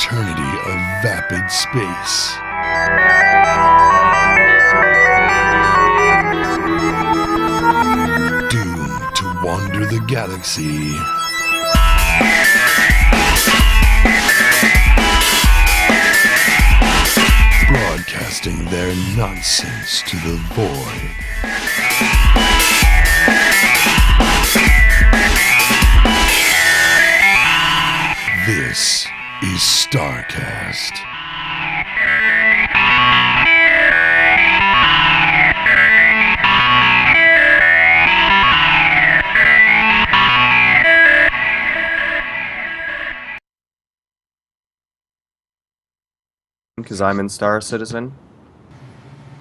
eternity of vapid space. Doomed to wander the galaxy. Broadcasting their nonsense to the void. This is StarCast. Because I'm in StarCitizen.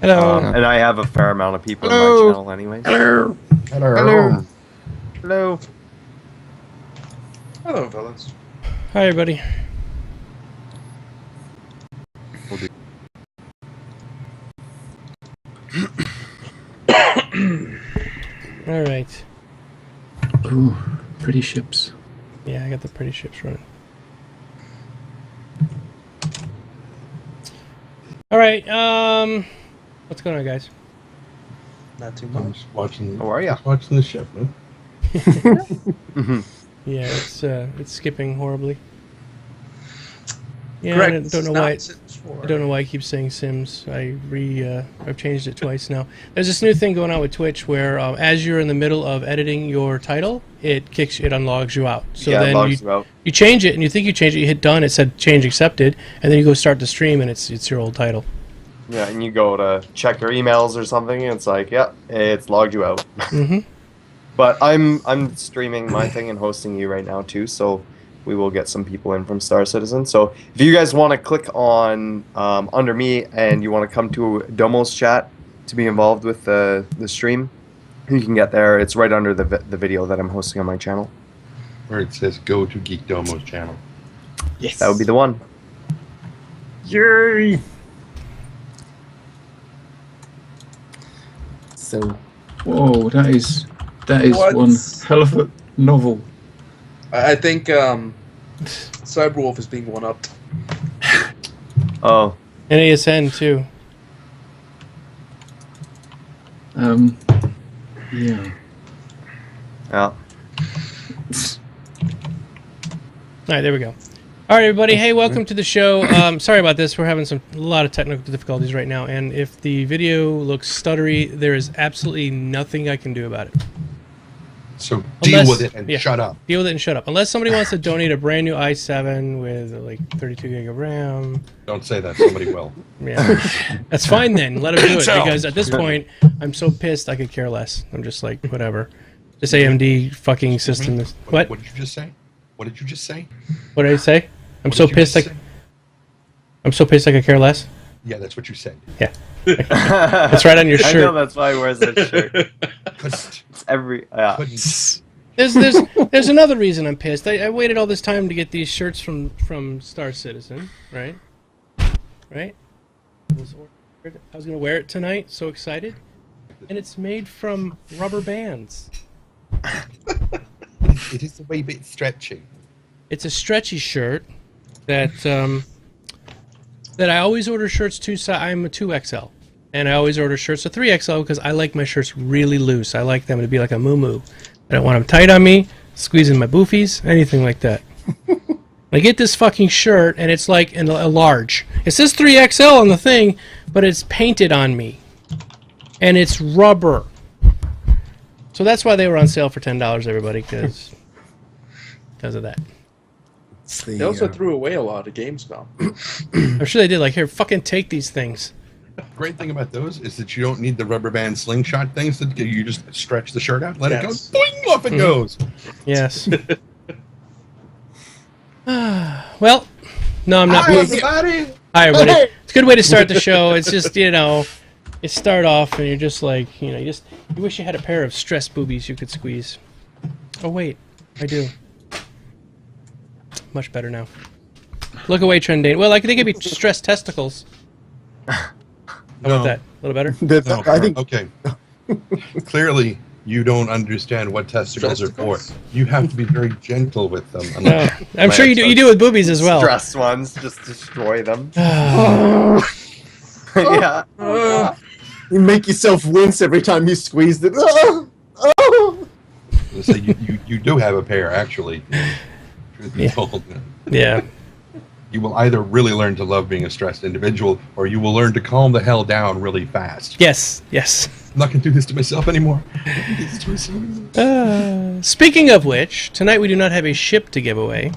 Hello. And I have a fair amount of people Hello. in my channel anyways. Hello. Hello. Hello. Hello, fellas. Hi, everybody. All right. Ooh, pretty ships. Yeah, I got the pretty ships running. All right. What's going on, guys? Not too I'm much. just watching. How are ya? Just watching the ship, man. Yeah, it's skipping horribly. Yeah, Correct. I don't know Not why. Sims 4. I don't know why I keep saying Sims. I've changed it twice now. There's this new thing going on with Twitch where, as you're in the middle of editing your title, it unlogs you out. So Yeah, it then logs you out. you change it, and you think you changed it. You hit done. It said change accepted, and then you go start the stream, and it's your old title. Yeah, and you go to check your emails or something, and it's like, yeah, it's logged you out. Mm-hmm. But I'm streaming my thing and hosting you right now too, so we will get some people in from StarCitizen. So if you guys want to click on under me and you want to come to Domo's chat to be involved with the stream, you can get there. It's right under the video that I'm hosting on my channel. Where it says go to Geekdomo's channel. Yes. That would be the one. Yay! So, whoa, that is What? one hell of a novel. I think Cyberwolf is being one-upped. Oh. And ASN too. Yeah. Yeah. All right, there we go. All right, everybody. Hey, welcome to the show. Sorry about this. We're having a lot of technical difficulties right now, and if the video looks stuttery, there is absolutely nothing I can do about it. So deal Unless- with it and yeah. shut up. Deal with it and shut up. Unless somebody wants to donate a brand new i7 with like 32 gig of RAM. Don't say that. Somebody will. Yeah, that's fine then. Let them do it because at this point, I'm so pissed I could care less. I'm just like whatever. This AMD fucking system is what? What did you just say? What did you just say? What did I say? I'm What so did you pissed. just Like say? I'm so pissed I could care less. Yeah, that's what you said. Yeah, it's right on your I know shirt. that's why he wears that shirt. Couldn't. It's every yeah. Couldn't. There's another reason I'm pissed. I waited all this time to get these shirts from StarCitizen, right? Right? I was gonna wear it tonight. So excited, and it's made from rubber bands. It is a wee bit stretchy. It's a stretchy shirt that I always order shirts I'm a 2XL, and I always order shirts a 3XL because I like my shirts really loose. I like them to be like a moo-moo. I don't want them tight on me, squeezing my boofies, anything like that. I get this fucking shirt, and it's like a large. It says 3XL on the thing, but it's painted on me, and it's rubber. So that's why they were on sale for $10, everybody, because of that. They also threw away a lot of games now. I'm sure they did. Like, here, fucking take these things. Great thing about those is that you don't need the rubber band slingshot things. That you just stretch the shirt out, let it go, Yes. boing, off it goes. Yes. Well, no, I'm not. Hi, everybody. Hi, everybody. It's a good way to start the show. It's just, you start off and you're just like, you wish you had a pair of stress boobies you could squeeze. Oh, wait. I do. Much better now. Look away, Trendane. Well, they could be stress testicles. How about that? A little better? No, I think okay. Clearly, You don't understand what testicles are for. You have to be very gentle with them. No, I'm sure you do. You do with boobies as well. Stress ones, just destroy them. Yeah. You make yourself wince every time you squeeze it. So you do have a pair, actually. Truth be told. Yeah. You will either really learn to love being a stressed individual, or you will learn to calm the hell down really fast. Yes. I'm not going to do this to myself anymore. Speaking of which, tonight we do not have a ship to give away.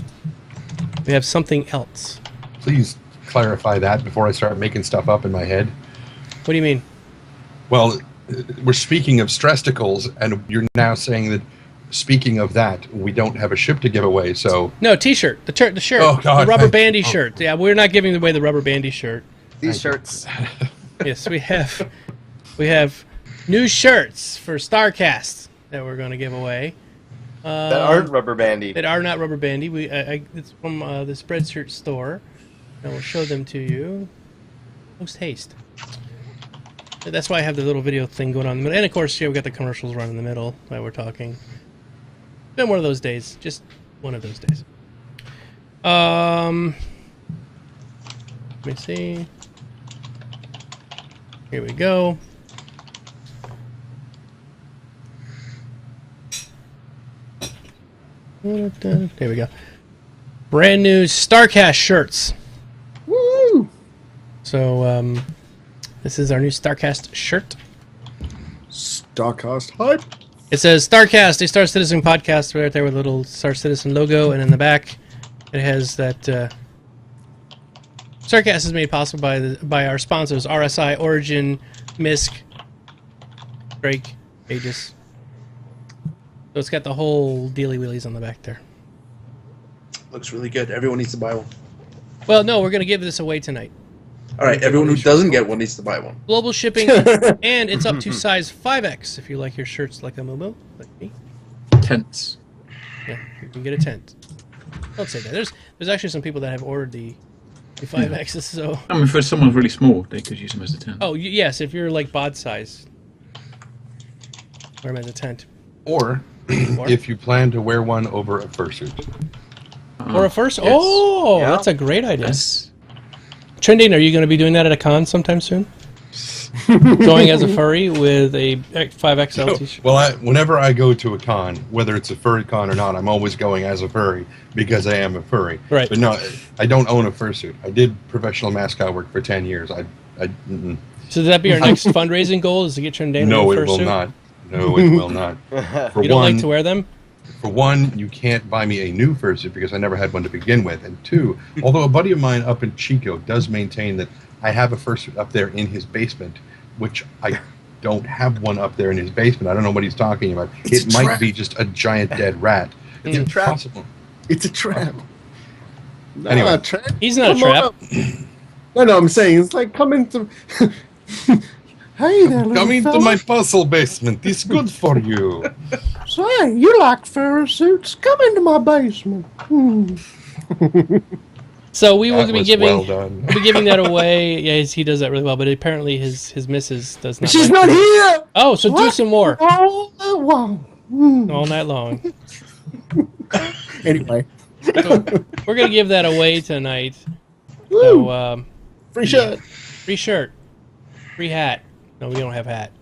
We have something else. Please clarify that before I start making stuff up in my head. What do you mean? Well, we're speaking of stressticles, and you're now saying that, speaking of that, we don't have a ship to give away, so... No, T-shirt. The shirt. Oh, God. The rubber bandy shirt. Yeah, we're not giving away the rubber bandy shirt. These shirts. Yes, we have new shirts for StarCast that we're going to give away. That aren't rubber bandy. That are not rubber bandy. It's from the Spreadshirt store. And we'll show them to you. Post haste. That's why I have the little video thing going on in the middle. And of course, yeah, we got the commercials running in the middle while we're talking. Been one of those days. Just one of those days. Let me see. Here we go. There we go. Brand new StarCast shirts. Woo! So, this is our new StarCast shirt. StarCast hype. It says StarCast, a Star Citizen podcast, right there with a little Star Citizen logo, and in the back, it has that. StarCast is made possible by our sponsors: RSI, Origin, MISC, Drake, Aegis. So it's got the whole dealy wheelies on the back there. Looks really good. Everyone needs to buy one. Well, no, we're going to give this away tonight. All right, everyone who doesn't get one needs to buy one. Global shipping, and it's up to size 5X if you like your shirts like a Momo, like me. Tents. Yeah, you can get a tent. Don't say that. There's actually some people that have ordered the 5Xs, so... I mean, for someone really small, they could use them as a tent. Oh, yes, if you're like bod size. Wear them as a tent. Or, if you plan to wear one over a fursuit. Or a fursuit? Yes. Oh, Yeah. that's a great idea. Yes. Trendane, are you going to be doing that at a con sometime soon? Going as a furry with a 5XL t-shirt? Well, whenever I go to a con, whether it's a furry con or not, I'm always going as a furry because I am a furry. Right. But no, I don't own a fursuit. I did professional mascot work for 10 years. So does that be our next fundraising goal, is to get Trendane No, in a it will fursuit? not. No, it will not. For You don't one, like to wear them? For one, you can't buy me a new fursuit because I never had one to begin with. And two, although a buddy of mine up in Chico does maintain that I have a fursuit up there in his basement, which I don't have one up there in his basement. I don't know what he's talking about. It might be just a giant dead rat. It's a trap. impossible. It's a trap. Not Anyway. a trap. He's not a Come on trap. up. No, I'm saying it's like coming to. Hey there, little Come into fella. my puzzle basement. It's good for you. Say, you like fursuits? Come into my basement. So we will That be was giving well done. we'll be giving that away. Yeah, he does that really well, but apparently his missus does not. She's like not it. here. Oh, so do What? some more Oh, wow. all night long. Anyway, So we're gonna give that away tonight. Woo. So Free shirt. free shirt, free hat. No, we don't have hat.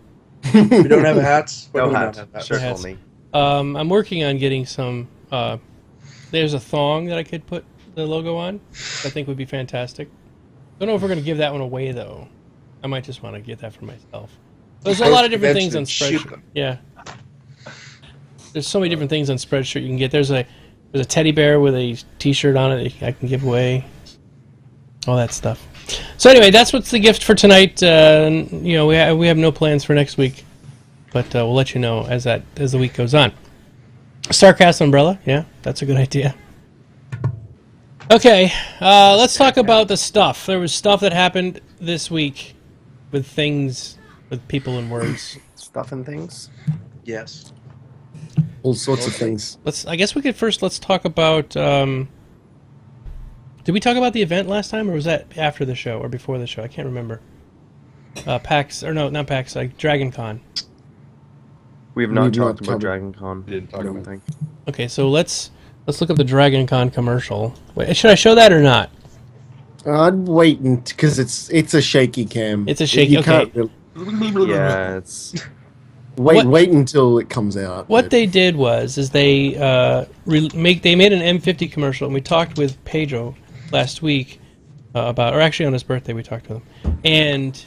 We don't have hats. No we don't hat. have hats. Shirt Hats. only. I'm working on getting some. There's a thong that I could put the logo on. I think would be fantastic. Don't know if we're gonna give that one away though. I might just want to get that for myself. There's a lot of different things on Shoot Spreadshirt. them. Yeah. There's so many different things on Spreadshirt you can get. There's a teddy bear with a T-shirt on it that I can give away. All that stuff. So anyway, that's what's the gift for tonight. You know, we have no plans for next week, but we'll let you know as the week goes on. StarCast umbrella, yeah, that's a good idea. Okay, let's talk about the stuff. There was stuff that happened this week with things, with people and words. Stuff and things. Yes. All sorts of things. I guess we could first. Let's talk about. Did we talk about the event last time, or was that after the show or before the show? I can't remember. PAX or no, not PAX. Like Dragon Con. We have not We've talked not about covered- Dragon Con. We didn't talk I don't about think. Okay, so let's look up the Dragon Con commercial. Wait, should I show that or not? I'd wait because it's a shaky cam. It's a shaky- You okay. can't really, Yeah, it's wait until it comes out. What but- they did was they made an M50 commercial, and we talked with Pedro last week about, or actually on his birthday we talked to him, and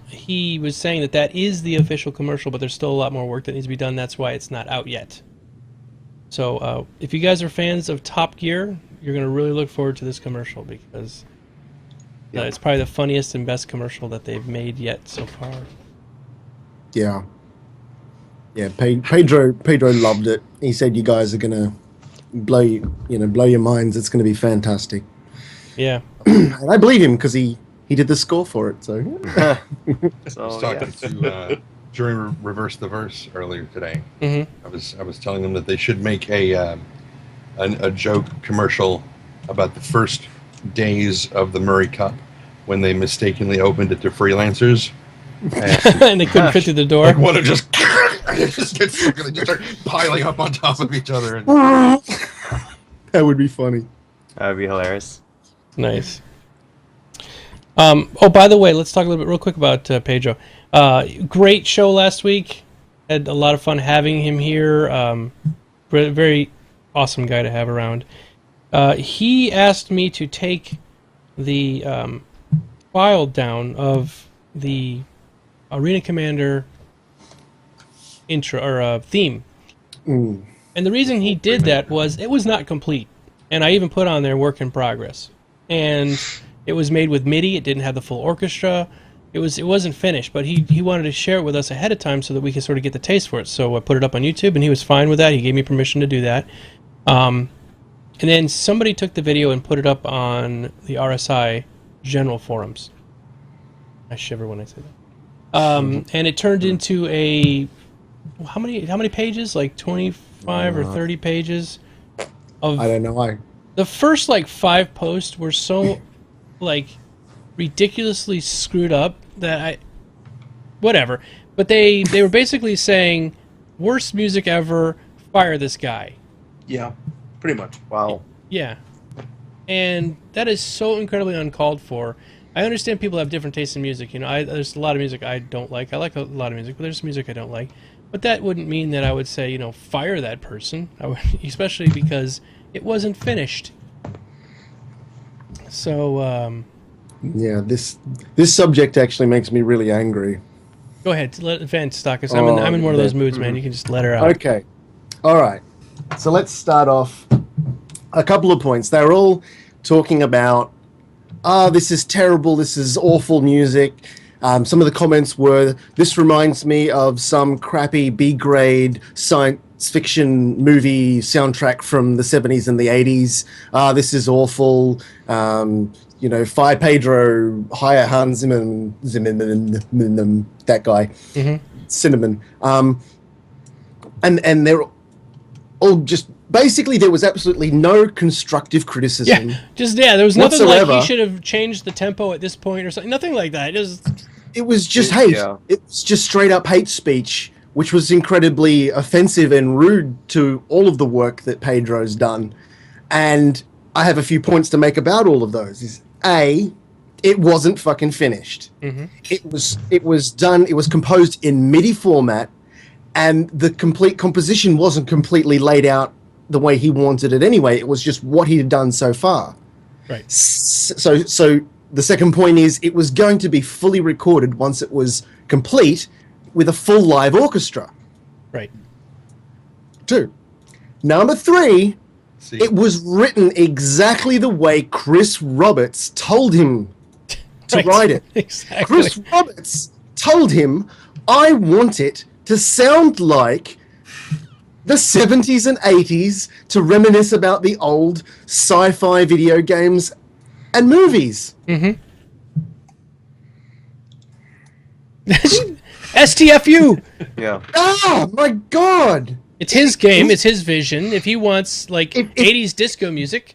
he was saying that is the official commercial, but there's still a lot more work that needs to be done. That's why it's not out yet. So if you guys are fans of Top Gear, you're going to really look forward to this commercial because it's probably the funniest and best commercial that they've made yet so far. Yeah. Yeah, Pedro loved it. He said you guys are gonna blow your minds. It's gonna be fantastic. Yeah. And I believe him because he did the score for it. So I so was yeah. talking to during Reverse the Verse earlier today. Mm-hmm. I was telling them that they should make a joke commercial about the first days of the Murray Cup when they mistakenly opened it to freelancers. And they couldn't fit through the door. Like one of just get sick and they just start piling up on top of each other. And that would be funny. That'd be hilarious. Nice. By the way, let's talk a little bit real quick about Pedro. Great show last week. Had a lot of fun having him here. Very awesome guy to have around. He asked me to take the file down of the Arena Commander intro or theme. Mm. And the reason he did that was it was not complete. And I even put on there work in progress. And it was made with MIDI. It didn't have the full orchestra. It wasn't finished, but he wanted to share it with us ahead of time so that we could sort of get the taste for it. So I put it up on YouTube, and he was fine with that. He gave me permission to do that. And then somebody took the video and put it up on the RSI general forums. I shiver when I say that. And it turned into how many pages? Like 25 or 30 pages of. I don't know. The first 5 posts were so ridiculously screwed up that whatever. But they were basically saying worst music ever, fire this guy. Yeah, pretty much. Wow. Yeah. And that is so incredibly uncalled for. I understand people have different tastes in music. There's a lot of music I don't like. I like a lot of music, but there's music I don't like. But that wouldn't mean that I would say, fire that person, especially because it wasn't finished. So, Yeah, this subject actually makes me really angry. go ahead, vent, Stockus. I'm in one of those moods, man. You can just let her out. Okay. All right. So let's start off. A couple of points. They're all talking about, this is terrible, this is awful music. Some of the comments were, this reminds me of some crappy B-grade science fiction movie soundtrack from the 70s and the 80s. This is awful. Fire Pedro, hire Hans Zimmerman, that guy, Mm-hmm. Cinnamon. And they're all just, basically there was absolutely no constructive criticism. There was nothing like whatsoever. he should have changed the tempo at this point or something. Nothing like that. It was just hate. Yeah. It was just straight up hate speech, which was incredibly offensive and rude to all of the work that Pedro's done. And I have a few points to make about all of those. Is A, it wasn't fucking finished. Mm-hmm. It was done, it was composed in MIDI format, and the complete composition wasn't completely laid out the way he wanted it anyway. It was just what he had done so far. Right. So the second point is it was going to be fully recorded once it was complete with a full live orchestra. Right. 2. Number 3, see, it was written exactly the way Chris Roberts told him to Right. write it. Exactly. Chris Roberts told him, I want it to sound like the 70s and 80s to reminisce about the old sci-fi video games and movies. Mm-hmm. STFU! Yeah. Oh, my God! It's his game, it's his vision. If he wants, If- 80s disco music,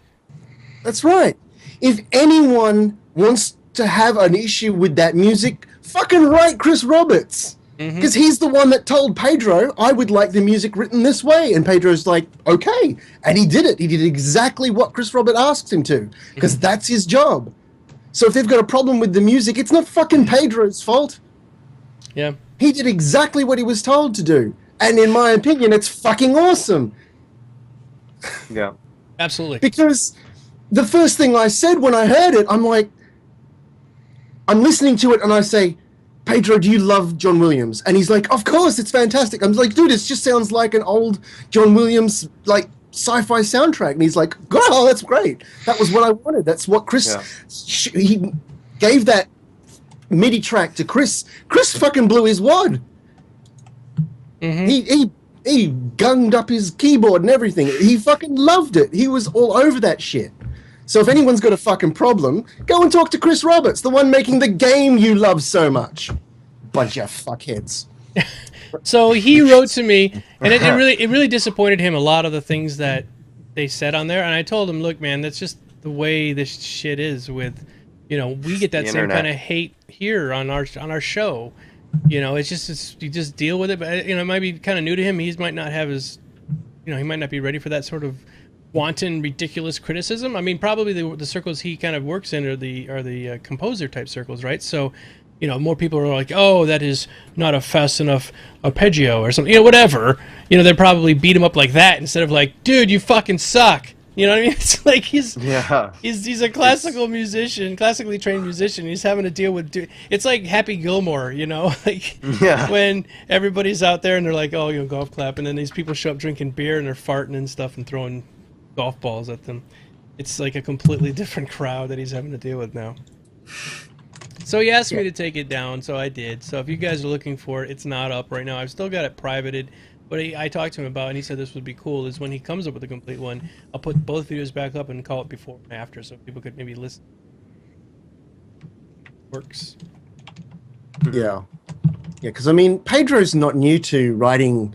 That's right. If anyone wants to have an issue with that music, fucking write Chris Roberts. Because he's the one that told Pedro, I would like the music written this way. And Pedro's like, okay. And he did it. He did exactly what Chris Robert asked him to, because that's his job. So if they've got a problem with the music, it's not fucking Pedro's fault. Yeah. He did exactly what he was told to do. And in my opinion, it's fucking awesome. Yeah. Absolutely. Because the first thing I said when I heard it, I'm like, I'm listening to it and I say, Pedro, do you love John Williams? And he's like, of course, it's fantastic. I'm like, dude, it just sounds like an old John Williams, like, sci-fi soundtrack. And he's like, oh, that's great. That was what I wanted. That's what Chris, he gave that MIDI track to Chris. Chris fucking blew his wad. He gunged up his keyboard and everything. He fucking loved it. He was all over that shit. So if anyone's got a fucking problem, go and talk to Chris Roberts, the one making the game you love so much. Bunch of fuckheads. So he wrote to me, and it really disappointed him, a lot of the things that they said on there. And I told him, look, man, that's just the way this shit is with, we get that same kind of hate here on our show. It's just you just deal with it. But it might be kind of new to him. He might not have his, he might not be ready for that sort of wanton, ridiculous criticism. I mean, probably the circles he kind of works in are the composer type circles, right? So, more people are like, oh, that is not a fast enough arpeggio or something, whatever. They'd probably beat him up like that instead of like, dude, you fucking suck. You know what I mean? It's like he's a classically trained musician. He's having to deal with it's like Happy Gilmore, when everybody's out there and they're like, oh, golf clap, and then these people show up drinking beer and they're farting and stuff and throwing golf balls at them. It's like a completely different crowd that he's having to deal with now. So he asked me to take it down, so I did. So if you guys are looking for it, it's not up right now. I've still got it privated. What I talked to him about, and he said this would be cool, is when he comes up with a complete one, I'll put both videos back up and call it before and after, so people could maybe listen. Works. Yeah. Yeah, because, I mean, Pedro's not new to writing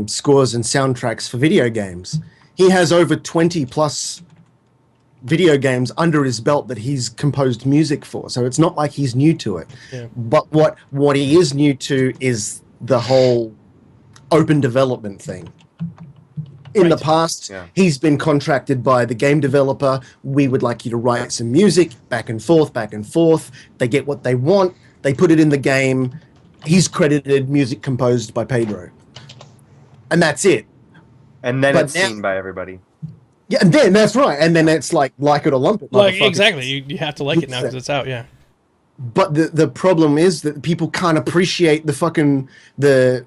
scores and soundtracks for video games. He has over 20-plus video games under his belt that he's composed music for, so it's not like he's new to it. Yeah. But what he is new to is the whole open development thing. In the past, he's been contracted by the game developer. We would like you to write some music, back and forth. They get what they want. They put it in the game. He's credited music composed by Pedro. And that's it. And then it's seen by everybody. Yeah, and then that's right. And then it's like it or lump it. Exactly. You have to like it now because it's out, yeah. But the problem is that people can't appreciate the fucking the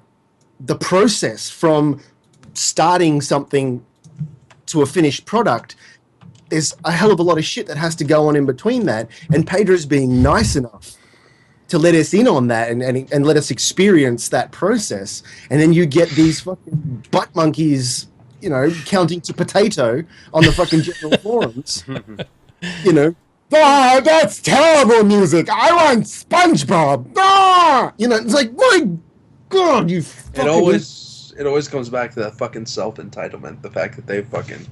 process from starting something to a finished product. There's a hell of a lot of shit that has to go on in between that, and Pedro's being nice enough to let us in on that and let us experience that process. And then you get these fucking butt monkeys, counting to potato on the fucking general forums, oh, that's terrible music. I want SpongeBob. Ah! It's like, my God, you fucking... It always comes back to that fucking self-entitlement, the fact that they fucking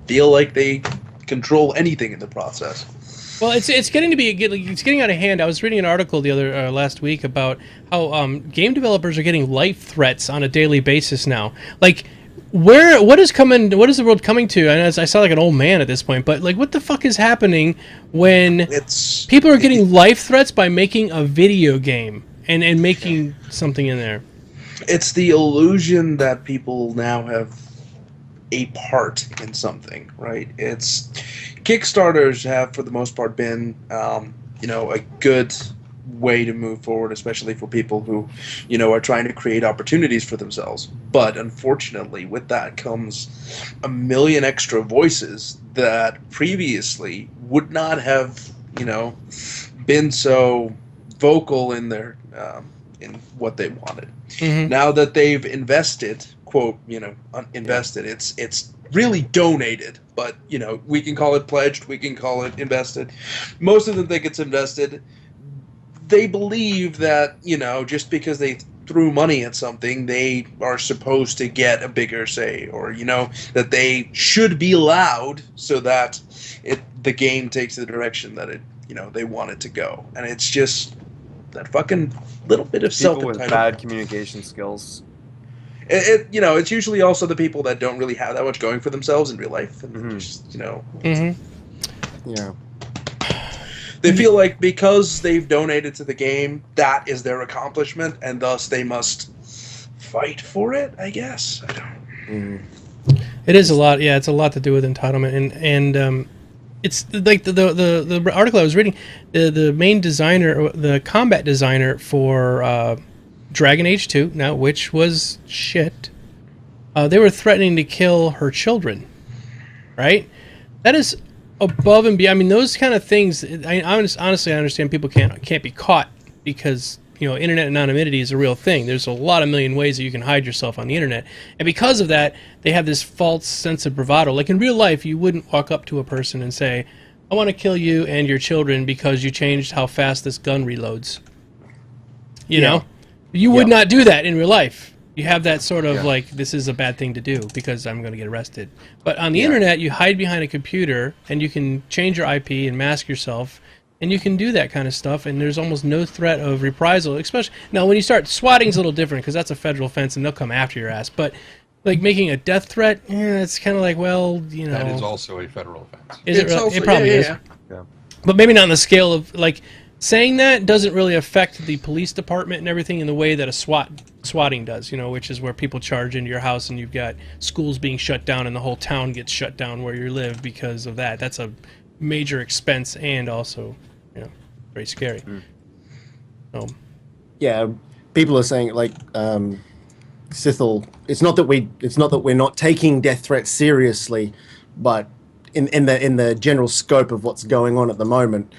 feel like they control anything in the process. Well, it's getting out of hand. I was reading an article last week about how game developers are getting life threats on a daily basis now. Like, what is the world coming to? And I sound like an old man at this point, but like, what the fuck is happening when people are getting life threats by making a video game and making something in there? It's the illusion that people now have a part in something, right? It's Kickstarters have, for the most part, been a good way to move forward, especially for people who, are trying to create opportunities for themselves. But unfortunately, with that comes a million extra voices that previously would not have, been so vocal in their in what they wanted. Mm-hmm. Now that they've invested, quote, invested, it's really donated, but we can call it pledged, we can call it invested. Most of them think it's invested. They believe that, just because they threw money at something, they are supposed to get a bigger say, or, that they should be loud so that the game takes the direction that they want it to go. And it's just that fucking little bit of People with self-entitlement. bad communication skills. It's usually also the people that don't really have that much going for themselves in real life, and just, Yeah. they feel like because they've donated to the game, that is their accomplishment, and thus they must fight for it, I guess. I don't. It is a lot. Yeah, it's a lot to do with entitlement, and it's like the article I was reading. The main designer, the combat designer for Dragon Age 2, now which was shit. They were threatening to kill her children. Right? That is above and beyond. I mean, those kind of things. Honestly, I understand people can't be caught because internet anonymity is a real thing. There's a lot of million ways that you can hide yourself on the internet, and because of that, they have this false sense of bravado. Like in real life, you wouldn't walk up to a person and say, "I want to kill you and your children because you changed how fast this gun reloads." You know, you would not do that in real life. You have that sort of like, this is a bad thing to do because I'm going to get arrested. But on the internet, you hide behind a computer and you can change your IP and mask yourself. And you can do that kind of stuff, and there's almost no threat of reprisal. Especially now, when you start swatting's a little different because that's a federal offense, and they'll come after your ass. But like making a death threat, it's kind of like, that is also a federal offense. Is it? Also, it probably is. Yeah. But maybe not on the scale of like saying that doesn't really affect the police department and everything in the way that a swatting does. Which is where people charge into your house, and you've got schools being shut down, and the whole town gets shut down where you live because of that. That's a major expense and also very scary. Yeah, people are saying like Sithel. It's not that we're not taking death threats seriously, but in the general scope of what's going on at the moment,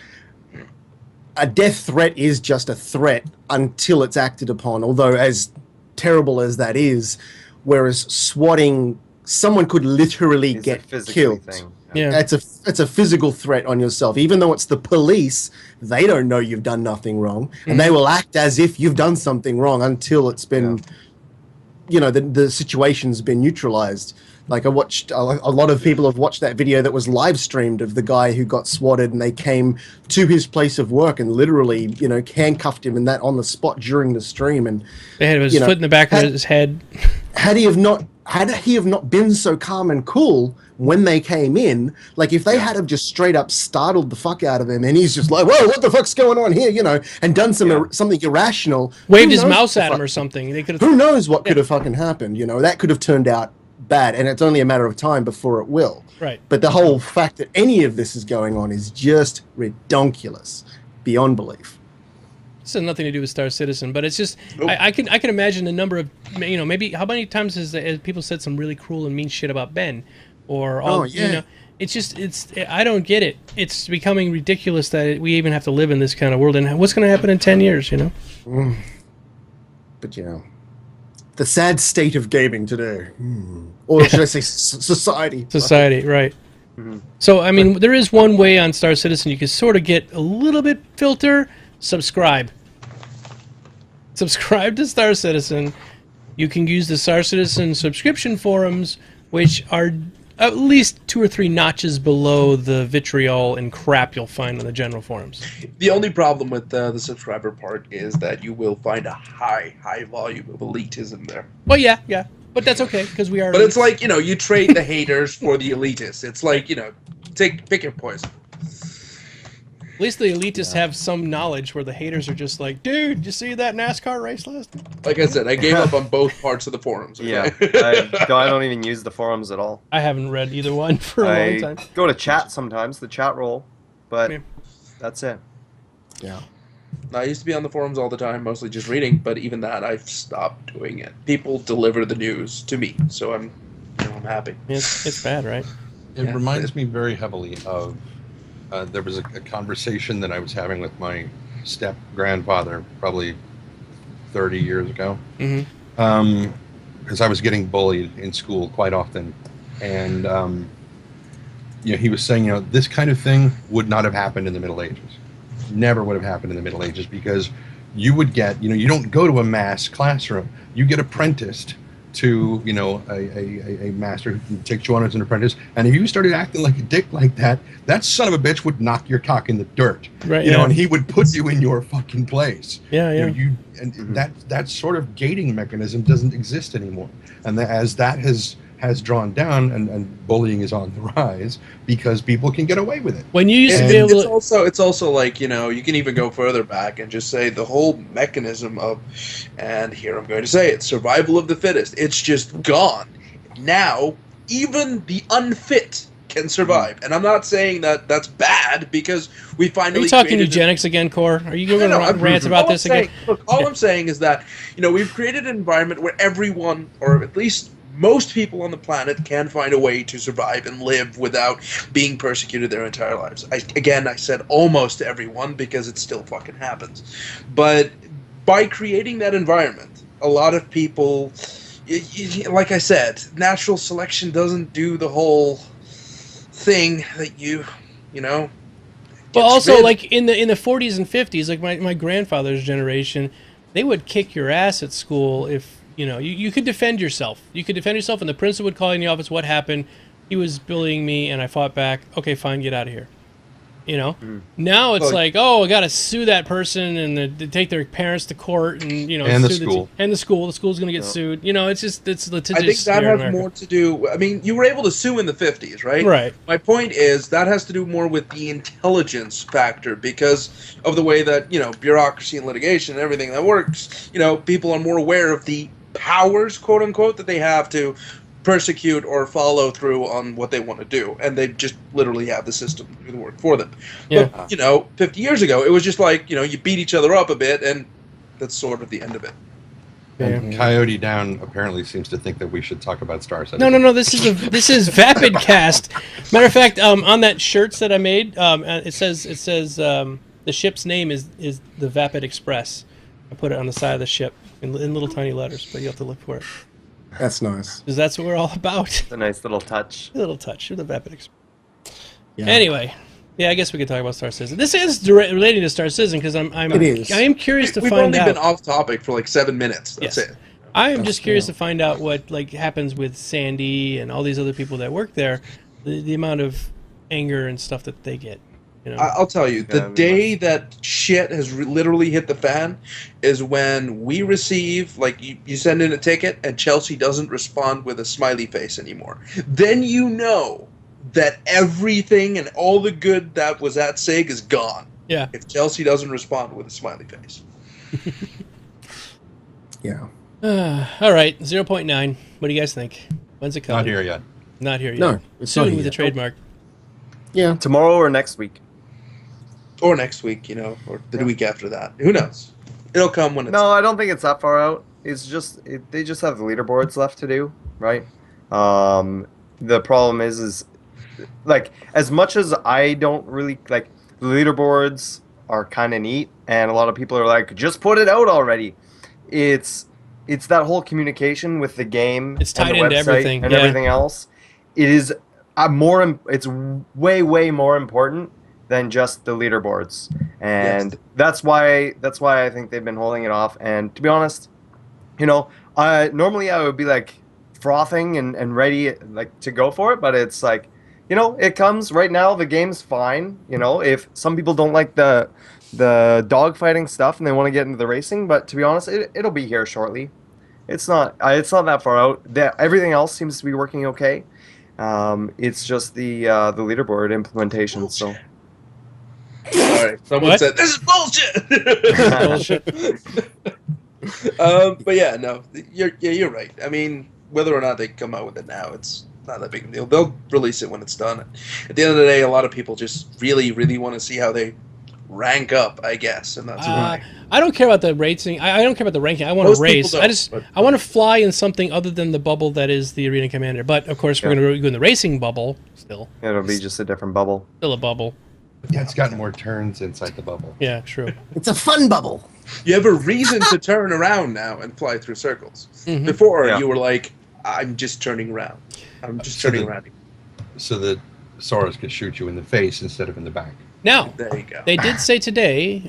a death threat is just a threat until it's acted upon. Although as terrible as that is, whereas swatting, someone could literally get killed. Thing. Yeah, it's a physical threat on yourself. Even though it's the police, they don't know you've done nothing wrong, and they will act as if you've done something wrong until it's been, the situation's been neutralized. Like I watched, a lot of people have watched that video that was live streamed of the guy who got swatted, and they came to his place of work and literally, handcuffed him and that on the spot during the stream. And they had his foot in the back of his head. Had he have not been so calm and cool when they came in, like if they had have just straight up startled the fuck out of him, and he's just like, "Whoa, what the fuck's going on here?" And done something irrational, waved his mouse at him or something. They could. Who knows what could have fucking happened? That could have turned out bad, and it's only a matter of time before it will. Right. But the whole fact that any of this is going on is just redonkulous, beyond belief. This has nothing to do with StarCitizen, but it's just I can imagine the number of maybe how many times has people said some really cruel and mean shit about Ben, or it's I don't get it. It's becoming ridiculous that we even have to live in this kind of world, and what's going to happen in 10 years? But the sad state of gaming today, or should I say society? Society, right? So I mean, there is one way on StarCitizen you can sort of get a little bit filter. Subscribe to StarCitizen. You can use the StarCitizen subscription forums, which are at least 2 or 3 notches below the vitriol and crap you'll find on the general forums. The only problem with the subscriber part is that you will find a high volume of elitism there. Well, yeah, but that's okay because we are. But it's like you trade the haters for the elitists. It's like pick your poison. At least the elitists have some knowledge where the haters are just like, dude, you see that NASCAR race last night? Like I said, I gave up on both parts of the forums. Okay? Yeah, I don't even use the forums at all. I haven't read either one for a long time. Go to chat sometimes, the chat roll, but that's it. Yeah. I used to be on the forums all the time, mostly just reading, but even that, I've stopped doing it. People deliver the news to me, so I'm happy. It's bad, right? It reminds me very heavily of... there was a conversation that I was having with my step-grandfather probably 30 years ago. Because I was getting bullied in school quite often. And, he was saying, this kind of thing would not have happened in the Middle Ages. Never would have happened in the Middle Ages because you would get, you don't go to a mass classroom. You get apprenticed to a master who takes you on as an apprentice, and if you started acting like a dick like that, that son of a bitch would knock your cock in the dirt, Right, and he would put you in your fucking place. That sort of gating mechanism doesn't exist anymore, and as that has drawn down and bullying is on the rise because people can get away with it. When you used to be able to... It's also like, you can even go further back and just say the whole mechanism of, and here I'm going to say it, survival of the fittest. It's just gone. Now, even the unfit can survive. And I'm not saying that that's bad because we finally... Are you talking eugenics again, Core? Are you going to rant about this again? Look, all I'm saying is that, we've created an environment where everyone, or at least most people on the planet, can find a way to survive and live without being persecuted their entire lives. I said almost everyone because it still fucking happens. But by creating that environment, a lot of people, like I said, natural selection doesn't do the whole thing that But also, like in the 40s and 50s, like my grandfather's generation, they would kick your ass at school if you could defend yourself. You could defend yourself, and the principal would call you in the office. What happened? He was bullying me, and I fought back. Okay, fine, get out of here. Now it's like, I got to sue that person, and they take their parents to court, and and the school, the school's going to get sued. It's litigious. I think that has more to do. I mean, you were able to sue in the 50s, right? Right. My point is that has to do more with the intelligence factor because of the way that bureaucracy and litigation and everything that works. People are more aware of the powers, quote unquote, that they have to persecute or follow through on what they want to do, and they just literally have the system do the work for them. Yeah. But 50 years ago, it was just like you beat each other up a bit, and that's sort of the end of it. And Coyote Down apparently seems to think that we should talk about StarCitizen. No. This is VapidCast. Matter of fact, on that shirts that I made, it says the ship's name is the Vapid Express. I put it on the side of the ship in little tiny letters, but you have to look for it. That's nice. Because that's what we're all about. It's a nice little touch. A little touch of the Vapid Express. Yeah. Anyway, I guess we could talk about StarCitizen. This is relating to StarCitizen because I am curious to We've find out. only been off topic for like 7 minutes. That's it. I am just curious to find out what happens with Sandy and all these other people that work there, the amount of anger and stuff that they get. I'll tell you, the day that shit has literally hit the fan is when we receive, you send in a ticket and Chelsea doesn't respond with a smiley face anymore. Then you know that everything and all the good that was at SIG is gone. Yeah. If Chelsea doesn't respond with a smiley face. Yeah. All right, 0.9. What do you guys think? When's it coming? Not here yet. Not here yet. No, it's soon not with here. the trademark. Yeah. Tomorrow or next week? Or next week, or the week after that. Who knows? It'll come when it's... No, I don't think it's that far out. It's just they just have the leaderboards left to do, right? The problem is like, as much as I don't really like, the leaderboards are kind of neat, and a lot of people are like, just put it out already. It's that whole communication with the game, it's tied and the into website everything and everything else. It is it's way more important than just the leaderboards, and that's why I think they've been holding it off. And to be honest, normally I would be like frothing and ready to go for it, but it's like, it comes right now. The game's fine. If some people don't like the dogfighting stuff and they want to get into the racing, but to be honest, it'll be here shortly. It's not that far out. Everything else seems to be working okay. It's just the leaderboard implementation. So. Sorry, someone said this is bullshit. But yeah, no, you're right. I mean, whether or not they come out with it now, it's not that big a deal. They'll release it when it's done. At the end of the day, a lot of people just really want to see how they rank up, I guess, and that's why. I don't care about the rating. I don't care about the ranking. I want to race. I want to fly in something other than the bubble that is the Arena Commander. But of course, we're going to go in the racing bubble still. It'll be just a different bubble. Still a bubble. Yeah, it's got more turns inside the bubble. Yeah, true. It's a fun bubble. You have a reason to turn around now and fly through circles. Mm-hmm. Before, you were like, I'm just turning around. I'm just turning around. So that Soros could shoot you in the face instead of in the back. Now, there you go. They did say today,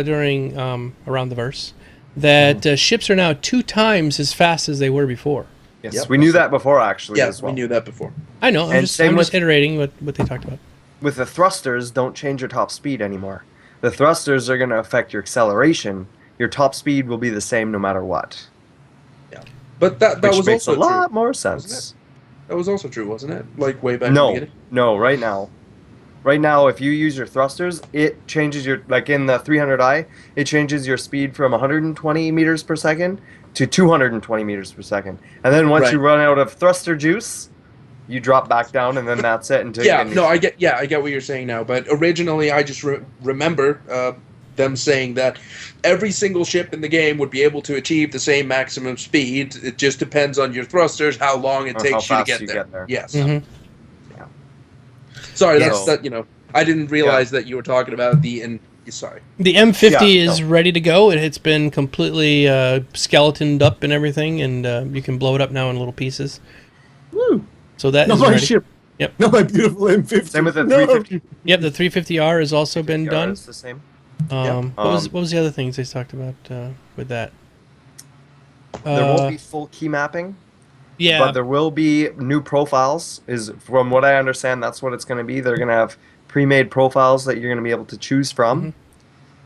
during Around the Verse, that ships are now 2 times as fast as they were before. Yes, Yep. we knew that before actually Yeah, as well. we knew that before. I know. And same I'm just with- iterating what they talked about. With the thrusters, don't change your top speed anymore. The thrusters are going to affect your acceleration. Your top speed will be the same no matter what. But that Which was makes also a lot true. more wasn't sense. That was also true, wasn't it? Like way back in the No, beginning. no, right now. Right now, if you use your thrusters, it changes your, like in the 300i, it changes your speed from 120 meters per second to 220 meters per second. And then once you Right. run out of thruster juice, you drop back down and then that's it. Until Yeah, you no, I get what you're saying now. But originally, I just remember them saying that every single ship in the game would be able to achieve the same maximum speed. It just depends on your thrusters, how long it Or takes how you to fast get you there. get there. Yes. Mhm. Sorry, Yeah. that's that. I didn't realize that you were talking about sorry. The M50 Yeah, is no. ready to go. It's been completely skeletoned up and everything, and you can blow it up now in little pieces. Woo! So that Not is my ready. ship. Yep. Not my beautiful M50. Same with the No. 350. Yep, the 350R has also been Yeah, done. it's the same. What was the other things they talked about with that? There won't be full key mapping, Yeah, but there will be new profiles. Is from what I understand, that's what it's going to be. They're going to have pre-made profiles that you're going to be able to choose from. Mhm.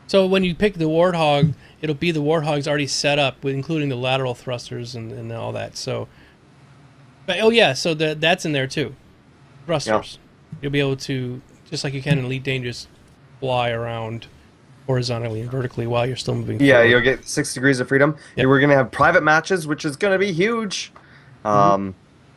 So when you pick the Warthog, it'll be the Warthog's already set up, with including the lateral thrusters and all that. So, but so that's in there too. Thrusters. You'll be able to, just like you can in Elite Dangerous, fly around horizontally and vertically while you're still moving Yeah, forward. you'll get 6 degrees of freedom. Yep. We're going to have private matches, which is going to be huge.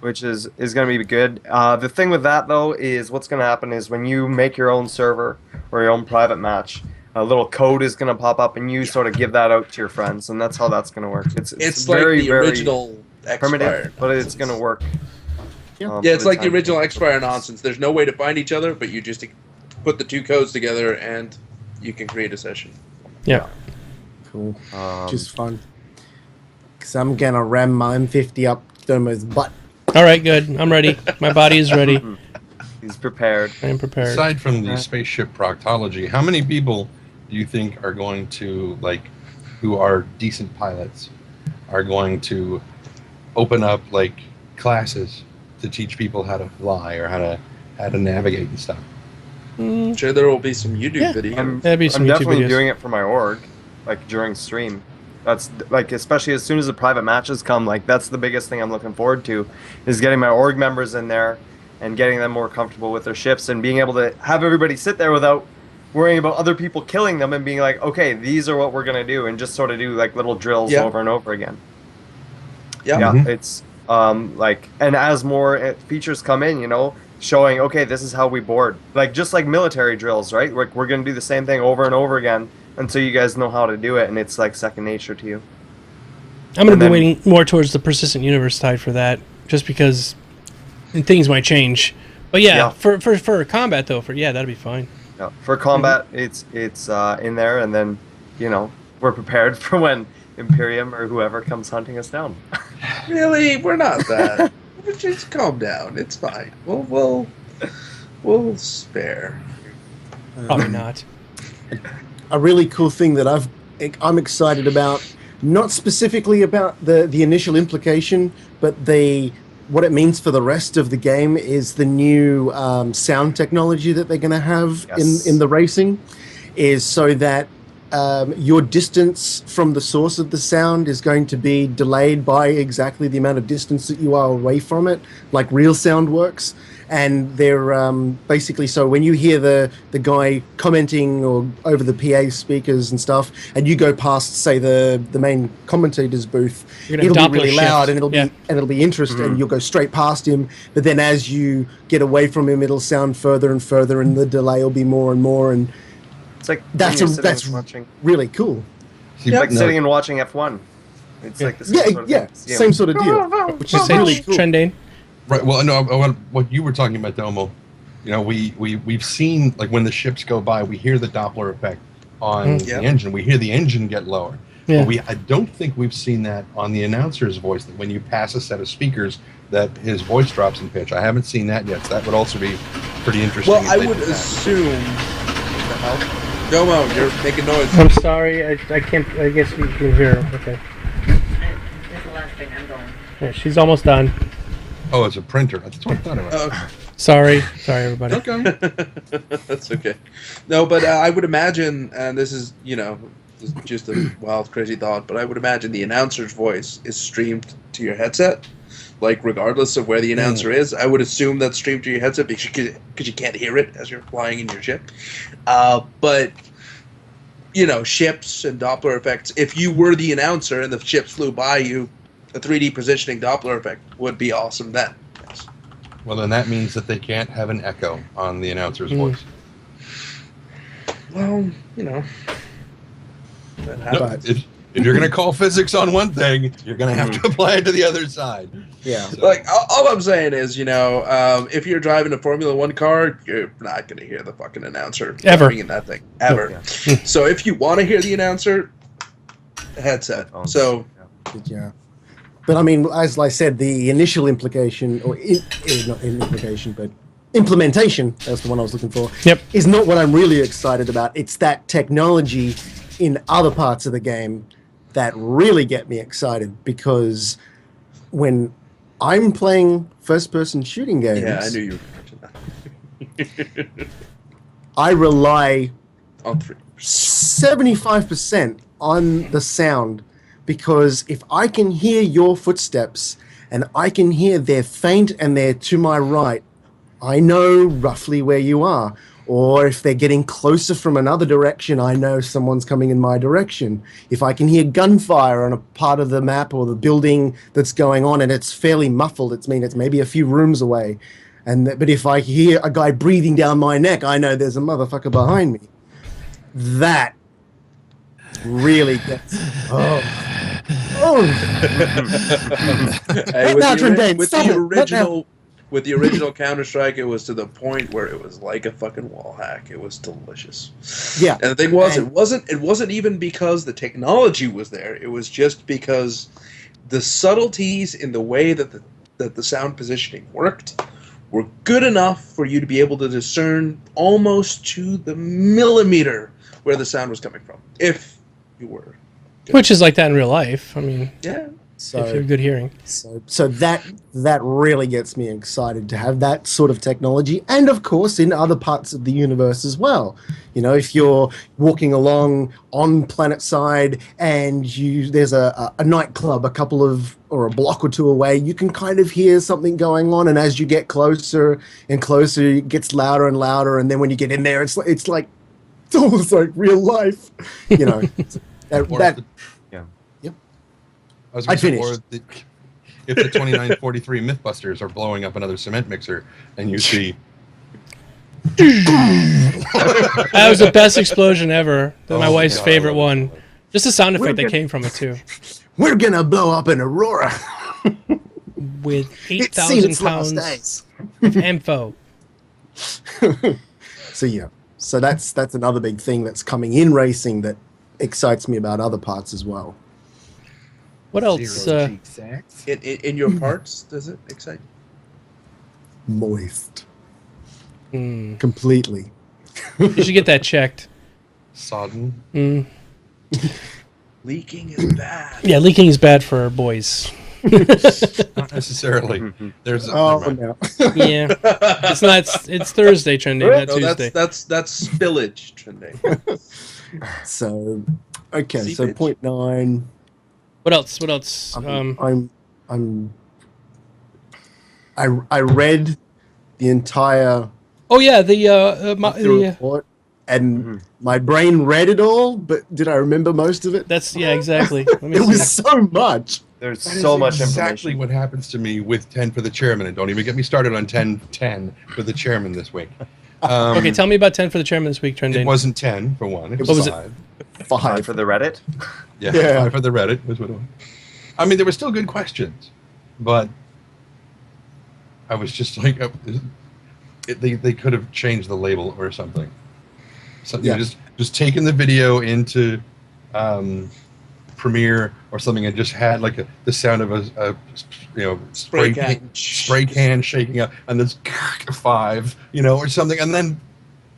Which is going to be good. The thing with that, though, is what's going to happen is when you make your own server or your own private match, a little code is going to pop up, and you sort of give that out to your friends, and that's how that's going to work. It's very, like the very original X-Fire primitive, but it's nonsense. going to work. Yeah. Yeah, it's for like the time original being. X-Fire nonsense. There's no way to find each other, but you just put the two codes together and you can create a session. Yeah. Cool. Um, Just fun. Because I'm going to ram my M50 up Domo's butt. All right, good. I'm ready. My body is ready. He's prepared. I am prepared. Aside from the spaceship proctology, how many people do you think are going to, like, who are decent pilots, are going to open up, like, classes to teach people how to fly or how to navigate and stuff? I'm sure there will be some YouTube Yeah. videos. That'd be some I'm YouTube definitely videos. doing it for my org, like during stream. That's like, especially as soon as the private matches come, like that's the biggest thing I'm looking forward to, is getting my org members in there and getting them more comfortable with their ships and being able to have everybody sit there without worrying about other people killing them and being like, okay, these are what we're gonna do, and just sort of do like little drills Yeah. over and over again. Yeah. Yeah, Mhm. it's like, and as more features come in, showing, okay, this is how we board, like just like military drills, right? Like we're gonna do the same thing over and over again until you guys know how to do it, and it's like second nature to you. I'm going to and be then- waiting more towards the persistent universe side for that, just because things might change. But Yeah. for combat though, that'd be fine. Yeah. For combat, it's in there, and then we're prepared for when Imperium or whoever comes hunting us down. Really, we're not that. Just calm down. It's fine. We'll spare. Probably not. A really cool thing that I'm excited about, not specifically about the initial implication, but what it means for the rest of the game is the new sound technology that they're going to have Yes. in the racing, is so that your distance from the source of the sound is going to be delayed by exactly the amount of distance that you are away from it, like real sound works. And they're basically, so when you hear the guy commenting or over the PA speakers and stuff, and you go past, say, the main commentator's booth, You're gonna it'll Doppler be really shift. loud and it'll Yeah. be interesting, and you'll go straight past him. But then as you get away from him, it'll sound further and further, and the delay will be more and more. And It's like That's when a- you're sitting that's- and watching, really cool. See, like no, sitting and watching F1. It's like the same Yeah, sort of yeah, thing. same sort of deal. Which is Say really cool. Trendane. right. Well, no. What you were talking about, Domo. We've seen, like, when the ships go by, we hear the Doppler effect on Yeah. the engine. We hear the engine get lower. Yeah. But I don't think we've seen that on the announcer's voice, that when you pass a set of speakers, that his voice drops in pitch. I haven't seen that yet, so that would also be pretty interesting. Well, if I they would did that. assume. Domo, you're making noise. I'm sorry. I can't. I guess you can hear. Okay. This is the last Yeah, she's almost done. Oh, it's a printer. That's what I thought it was. Sorry, everybody. Okay. That's okay. No, but I would imagine, and this is, this is just a wild, crazy thought, but I would imagine the announcer's voice is streamed to your headset. Like, regardless of where the announcer is, I would assume that's streamed to your headset because you can't hear it as you're flying in your ship. But, ships and Doppler effects, if you were the announcer and the ships flew by you, a 3D positioning Doppler effect would be awesome then. Yes. Well, then that means that they can't have an echo on the announcer's voice. Well, that happens. If you're going to call physics on one thing, you're going to have to apply it to the other side. Yeah. So, Like, all I'm saying is, if you're driving a Formula One car, you're not going to hear the fucking announcer Ever. driving in that thing. Ever. Yeah. So if you want to hear the announcer, headset. So, Yeah. But I mean, as I said, the initial implication, or not implication, but implementation, that's the one I was looking for, Yep. is not what I'm really excited about. It's that technology in other parts of the game that really get me excited, because when I'm playing first-person shooting games, yeah, I knew you were going to mention that. I rely On 3. 75% on the sound, because if I can hear your footsteps and I can hear they're faint and they're to my right, I know roughly where you are. Or if they're getting closer from another direction, I know someone's coming in my direction. If I can hear gunfire on a part of the map or the building that's going on and it's fairly muffled, it's maybe a few rooms away. But if I hear a guy breathing down my neck, I know there's a motherfucker behind me. That really gets... Hey, Now, Trendane, stop it. with the original Counter-Strike, it was to the point where it was like a fucking wall hack. It was delicious. Yeah. And the thing was, it wasn't even because the technology was there. It was just because the subtleties in the way that the sound positioning worked were good enough for you to be able to discern almost to the millimeter where the sound was coming from, if you were. Which is like that in real life. I mean, Yeah. if you have good hearing. So that really gets me excited to have that sort of technology, and of course in other parts of the universe as well. If you're walking along on planet side and there's a nightclub or a block or two away, you can kind of hear something going on, and as you get closer and closer, it gets louder and louder, and then when you get in there, it's like it's almost like real life. I was gonna I'd say, finish. or if the 2943 Mythbusters are blowing up another cement mixer, and you see... That was the best explosion ever. My Oh, wife's God, favorite I love one. Just the sound effect that good. came from it too. We're gonna blow up an Aurora. With It's seen 8,000 its last pounds days. of info. So yeah, so that's another big thing that's coming in racing that excites me about other parts as well. What else? In your parts, does it excite you? Moist, Hmm. completely. You should get that checked. Sodden. Mm. Leaking is bad. Yeah, leaking is bad for boys. Not necessarily. There's Oh never mind. no. Yeah, it's not. It's Thursday, Trendane, not No, Tuesday. that's spillage, Trendane. So okay, so Seepage. 0.9. What else? What else? I read the entire Oh yeah, the report, and my brain read it all, but did I remember most of it? that's exactly. Let me It see. was so much. There's That so is much exactly information. what happens to me with 10 for the chairman, and don't even get me started on 10 for the chairman this week. Okay, tell me about 10 for the chairman this week, Trendane. It wasn't 10 for one. It was What was it? 5. 5 For the Reddit. Yeah, Yeah. 5 for the Reddit was what it was. I mean, there were still good questions, but I was just like, they could have changed the label or something. Something Yeah. just taken the video into Premiere or something and just had like the sound of a spray can shaking up and this 5 or something, and then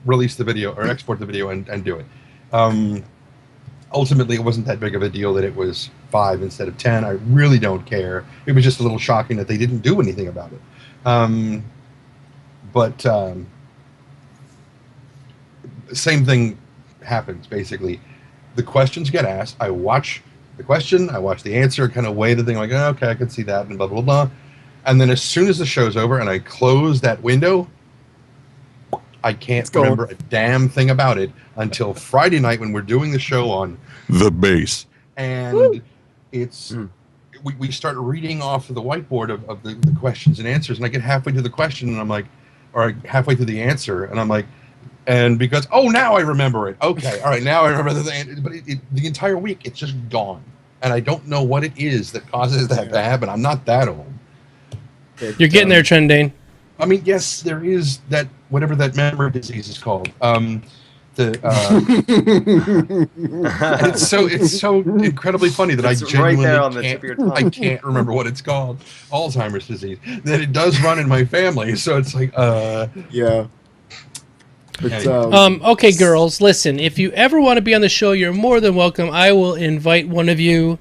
release the video or export the video and do it. Ultimately, it wasn't that big of a deal that it was 5 instead of 10. I really don't care. It was just a little shocking that they didn't do anything about it. But same thing happens, basically. The questions get asked. I watch the question, I watch the answer, kind of weigh the thing, like, oh, okay, I can see that, and blah, blah, blah. And then as soon as the show's over and I close that window, I can't remember a damn thing about it until Friday night when we're doing the show on the base. And it's we start reading off of the whiteboard of the questions and answers, and I get halfway through the question and I'm like, or halfway through the answer, and I'm like, and because, oh, now I remember it. Okay, all right, now I remember the thing. But the entire week, it's just gone. And I don't know what it is that causes that to happen. I'm not that old. You're getting there, Trendane. I mean, yes, there is that, whatever that memory disease is called. And it's so incredibly funny that It's I genuinely right there on the tip of your tongue. I can't remember what it's called. Alzheimer's disease. That it does run in my family, so it's like, Yeah. But, Okay, girls, listen. If you ever want to be on the show, you're more than welcome. I will invite one of you.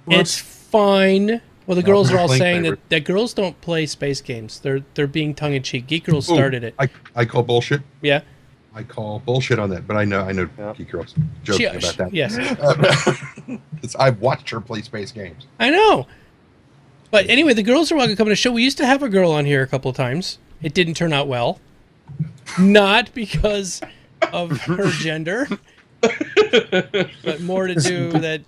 What? It's fine. Well, the girls are all Blank saying favorite. that girls don't play space games. They're being tongue in cheek. Geek Girls started it. I call bullshit. Yeah. I call bullshit on that, but I know Yeah. Geek Girl's joking about that. Yes. 'Cause I've watched her play space games. I know. But anyway, the girls are welcome to come on the show. We used to have a girl on here a couple of times. It didn't turn out well. Not because of her gender, but more to do that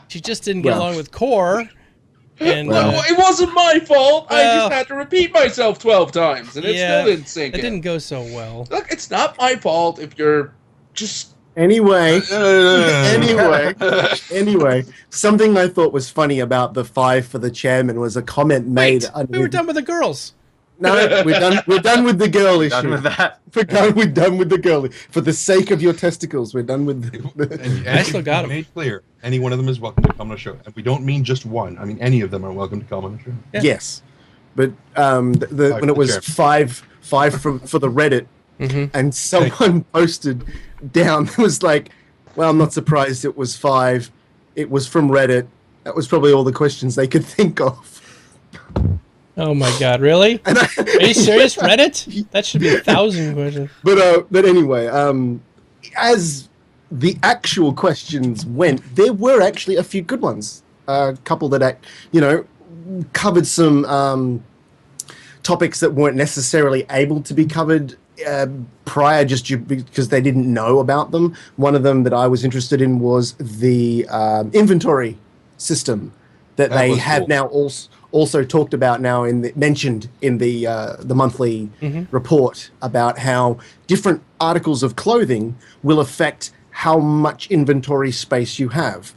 she just didn't get along with Core. And It wasn't my fault. I well- just had to repeat myself 12 times, and it still didn't sink it in. didn't go so well. Look, it's not my fault if you're just... anyway, something I thought was funny about the 5 for the chairman was a comment made. Wait, we were done with the girls. No, we're done with the girl issue. Done with that. We're done with the girl. For the sake of your testicles, we're done with And I still got 'em. Made clear, any one of them is welcome to come on the show. And we don't mean just one. I mean, any of them are welcome to come on the show. Yeah. Yes, but when it was chair. five for the Reddit, and someone posted down, it was like, well, I'm not surprised it was 5. It was from Reddit. That was probably all the questions they could think of. Oh my God! Really? Are you serious? Reddit? That should be 1,000 questions. But anyway, as the actual questions went, there were actually a few good ones. A couple that covered some topics that weren't necessarily able to be covered prior, just because they didn't know about them. One of them that I was interested in was the inventory system that they have cool. now also talked about now mentioned in the monthly report about how different articles of clothing will affect how much inventory space you have.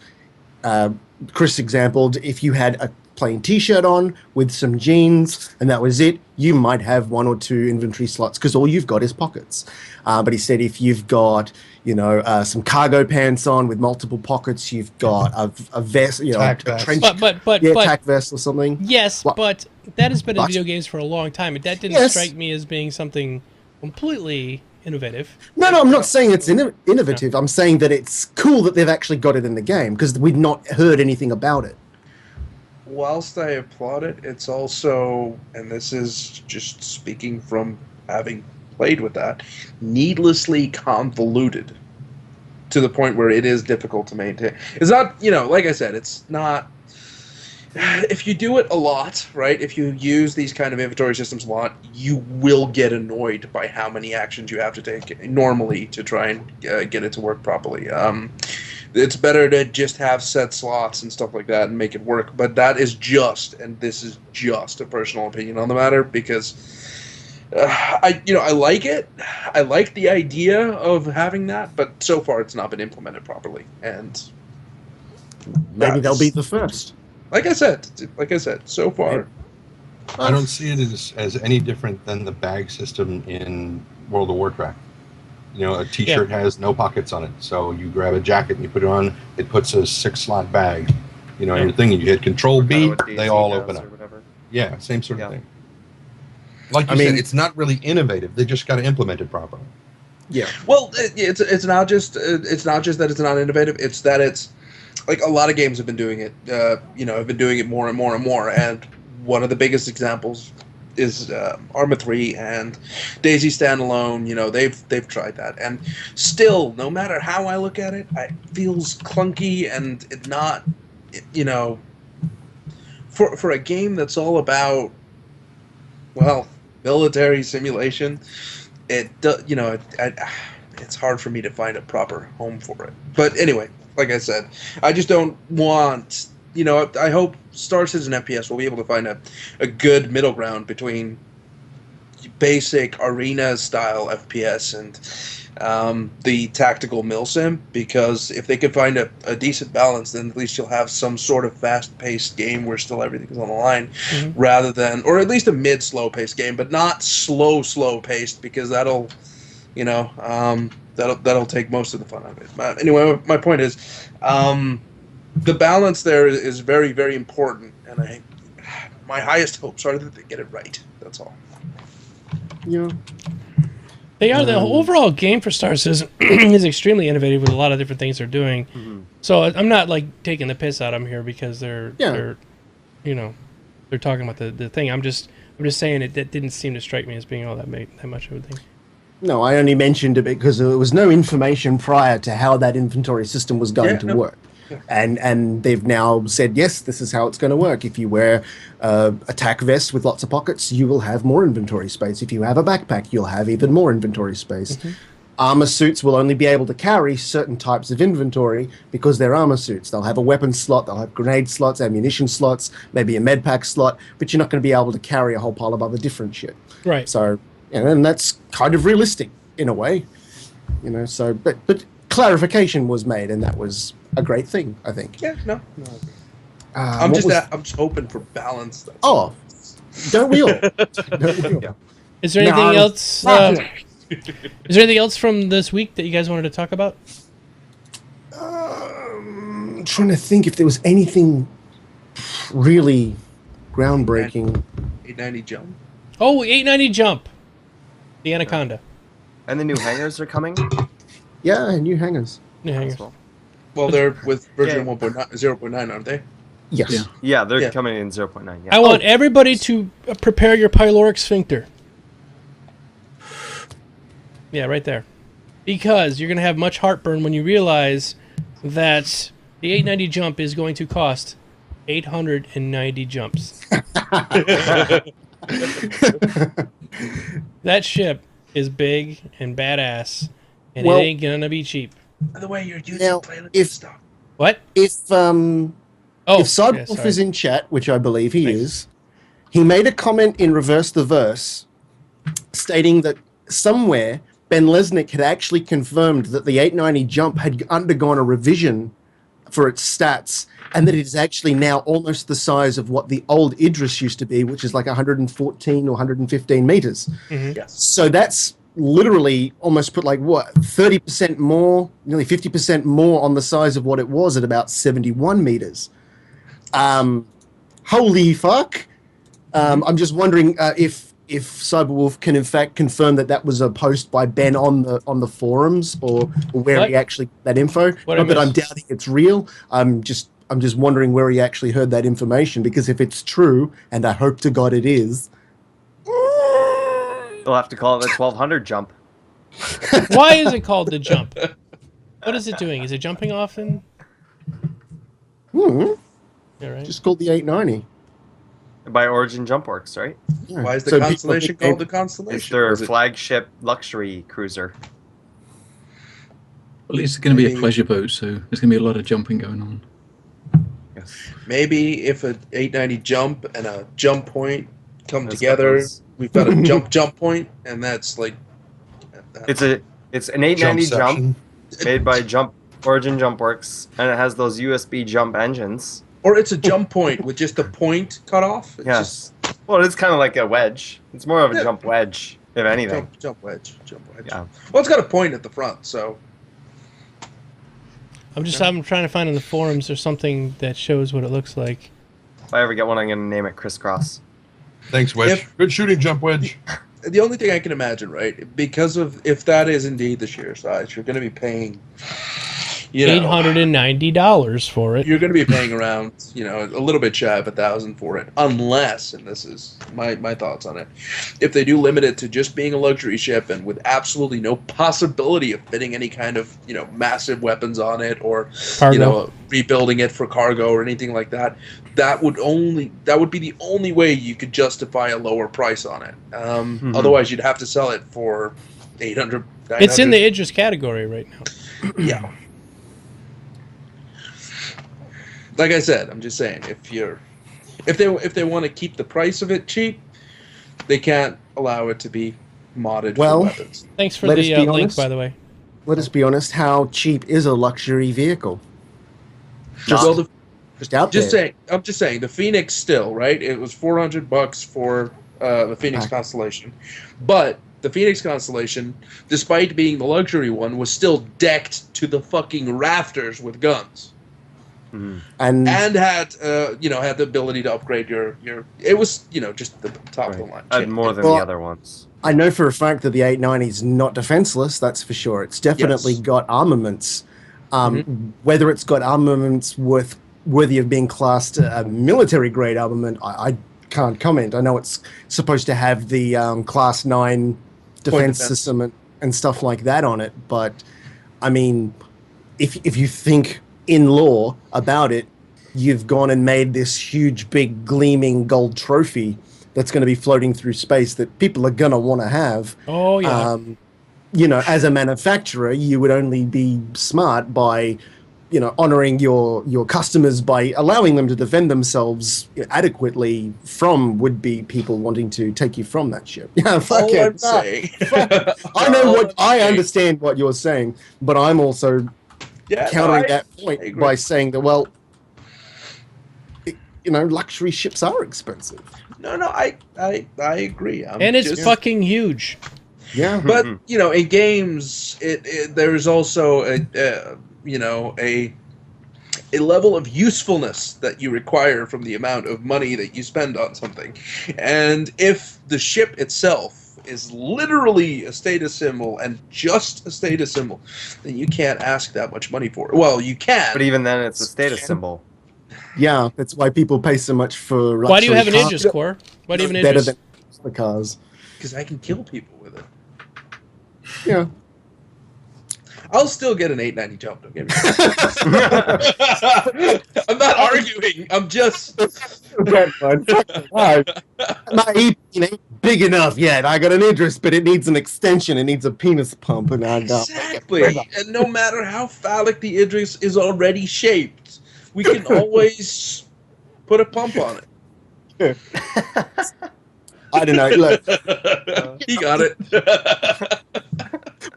Chris exampled, if you had a plain t-shirt on with some jeans and that was it, you might have 1 or 2 inventory slots because all you've got is pockets. But he said if you've got some cargo pants on with multiple pockets, you've got a vest, a trench, tack vest or something. Yes, What? but that has been in But- video games for a long time, and that didn't Yes. strike me as being something completely innovative. No, I'm not saying it's innovative. I'm saying that it's cool that they've actually got it in the game because we've not heard anything about it. Whilst I applaud it, it's also, and this is just speaking from having played with that, needlessly convoluted to the point where it is difficult to maintain. It's not, like I said, it's not... If you do it a lot, right, if you use these kind of inventory systems a lot, you will get annoyed by how many actions you have to take normally to try and get it to work properly. It's better to just have set slots and stuff like that and make it work. But that is this is just a personal opinion on the matter, because I like it. I like the idea of having that, but so far it's not been implemented properly. And Maybe they'll be the first. Like I said, so far. I don't see it as any different than the bag system in World of Warcraft. A t-shirt has no pockets on it, so you grab a jacket and you put it on, it puts a 6-slot bag, and your thing, and you hit Control B, Kinda what they DayZ all does open or up. whatever. Yeah, same sort of Yeah. thing. Like you said, it's not really innovative. They just got to implement it properly. Yeah. Well, it's not just that it's not innovative. It's that it's like a lot of games have been doing it. Have been doing it more and more and more. And one of the biggest examples is Arma 3 and Daisy Standalone. They've tried that, and still, no matter how I look at it, it feels clunky and it not, for a game that's all about, well, military simulation, it's hard for me to find a proper home for it. But anyway, like I said, I just don't want. I hope Star Citizen FPS will be able to find a good middle ground between basic arena-style FPS and the tactical milsim, because if they could find a decent balance, then at least you'll have some sort of fast-paced game where still everything's on the line, rather than, or at least a mid-slow-paced game, but not slow-paced, because that'll take most of the fun out of it. But anyway, my point is, the balance there is very, very important, and my highest hopes are that they get it right. That's all. Yeah. They are. The overall game for Star Citizen is extremely innovative with a lot of different things they're doing. So I'm not like taking the piss out of them here because they're talking about the thing. I'm just saying that didn't seem to strike me as being all that much of a thing. No, I only mentioned it because there was no information prior to how that inventory system was going to work. And they've now said, yes, this is how it's going to work. If you wear a tack vest with lots of pockets, you will have more inventory space. If you have a backpack, you'll have even more inventory space. Armor suits will only be able to carry certain types of inventory because they're armor suits. They'll have a weapon slot, they'll have grenade slots, ammunition slots, maybe a med pack slot, but you're not going to be able to carry a whole pile of other different shit. Right. So, and that's kind of realistic in a way. So, but clarification was made, and that was a great thing, I think. Yeah, no. I'm just hoping for balance. Oh, don't we all? Don't we all? Yeah. Is there anything else? Is there anything else from this week that you guys wanted to talk about? I'm trying to think if there was anything really groundbreaking. 890 jump. Oh, 890 jump. The Anaconda. And the new hangars are coming. Yeah, new hangars. New hangars. Well, they're with version 0.9, aren't they? Yes. Yeah, they're coming in 0.9. Yeah. I want everybody to prepare your pyloric sphincter. Yeah, right there. Because you're going to have much heartburn when you realize that the 890 jump is going to cost 890 jumps. That ship is big and badass, and it ain't going to be cheap. By the way, you're using planet stuff. What? If Cyberwolf is in chat, which I believe he is, he made a comment in Reverse the Verse stating that somewhere Ben Lesnick had actually confirmed that the 890 jump had undergone a revision for its stats, and that it is actually now almost the size of what the old Idris used to be, which is like 114 or 115 meters. Yes. So that's literally almost put 30% more, nearly 50% more on the size of what it was at about 71 meters. Holy fuck. I'm just wondering if Cyberwolf can in fact confirm that was a post by Ben on the forums or where he actually got that info. Not that I'm doubting it's real. I'm just wondering where he actually heard that information, because if it's true, and I hope to God it is, they'll have to call it the 1200 jump. Why is it called the jump? What is it doing? Is it jumping off and? Yeah, right. Just called the 890. By Origin Jump Works, right? Yeah. Why is the Constellation called the Constellation? It's their flagship luxury cruiser. Well, it's going to be a pleasure boat, so there's going to be a lot of jumping going on. Yes. Maybe if an 890 jump and a jump point come together, we've got a jump point, and that's like. It's an 890 jump made by Origin Jump Works, and it has those USB jump engines. Or it's a jump point with just the point cut off. Yes. Well, it's kind of like a wedge. It's more of a jump wedge, if anything. Jump wedge. Yeah. Well, it's got a point at the front, so. I'm trying to find in the forums or something that shows what it looks like. If I ever get one, I'm going to name it Crisscross. Thanks, Wedge. Good shooting, jump wedge. The only thing I can imagine, right, because of if that is indeed the sheer size, you're going to be paying You know, $890 for it. you're going to be paying around, a little bit shy of $1,000 for it, unless, and this is my thoughts on it, if they do limit it to just being a luxury ship and with absolutely no possibility of fitting any kind of, massive weapons on it or, Cargo. rebuilding it for cargo or anything like that, that would be the only way you could justify a lower price on it. Otherwise, you'd have to sell it for $800. It's in the Idris category right now. Yeah. Like I said, I'm just saying, if they want to keep the price of it cheap, they can't allow it to be modded for weapons. Thanks for Let us the be link, honest. by the way. Let us be honest. How cheap is a luxury vehicle? Well, Just out I'm there. just saying, the Phoenix still, right? It was $400 for the Phoenix Constellation, but the Phoenix Constellation, despite being the luxury one, was still decked to the fucking rafters with guns. And And had had the ability to upgrade your it was just the top of the line. Had more than Well, the other ones. I know for a fact that the 890 is not defenseless. That's for sure. It's definitely Yes. got armaments. Whether it's got armaments worthy of being classed a military grade armament, I can't comment. I know it's supposed to have the Class 9 defense system and stuff like that on it. But I mean, if you think in law about it, you've gone and made this huge, big, gleaming gold trophy that's going to be floating through space that people are going to want to have. Oh, yeah. As a manufacturer, you would only be smart by, honoring your customers by allowing them to defend themselves adequately from would-be people wanting to take you from that ship. Yeah, fuck All it. I'm saying. I understand what you're saying, but I'm also countering that I point agree. by saying that, well, luxury ships are expensive. No, I agree. And it's fucking huge. Yeah. But in games, there's also a level of usefulness that you require from the amount of money that you spend on something, and if the ship itself is literally a status symbol and just a status symbol, then you can't ask that much money for it. Well, you can, But even then, it's a status symbol. Yeah, that's why people pay so much for luxury Why do you have an cars. Idris, Core? Why do you have an Better Idris? than the cars. because I can kill people with it. Yeah. I'll still get an 890 jump. Don't get me wrong. I'm not arguing. I'm just. My EP ain't big enough yet. I got an Idris, but it needs an extension. It needs a penis pump, and I got Exactly. And no matter how phallic the Idris is already shaped, we can always put a pump on it. I don't know. Look, He got it.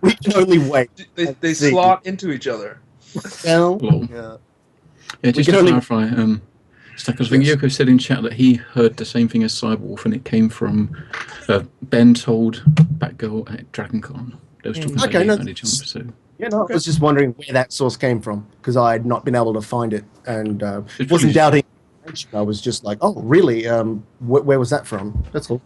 we can only wait. They See. slot into each other. Well, Lol. Yeah. Yeah, just can to only- clarify, Stackers, I think Yoko said in chat that he heard the same thing as Cyberwolf, and it came from Ben told Batgirl at DragonCon. They was talking about Okay, the no, 890 jump, so yeah, no, I was just wondering where that source came from because I had not been able to find it and It's wasn't probably- doubting. I was just like, oh, really? Where was that from? That's all.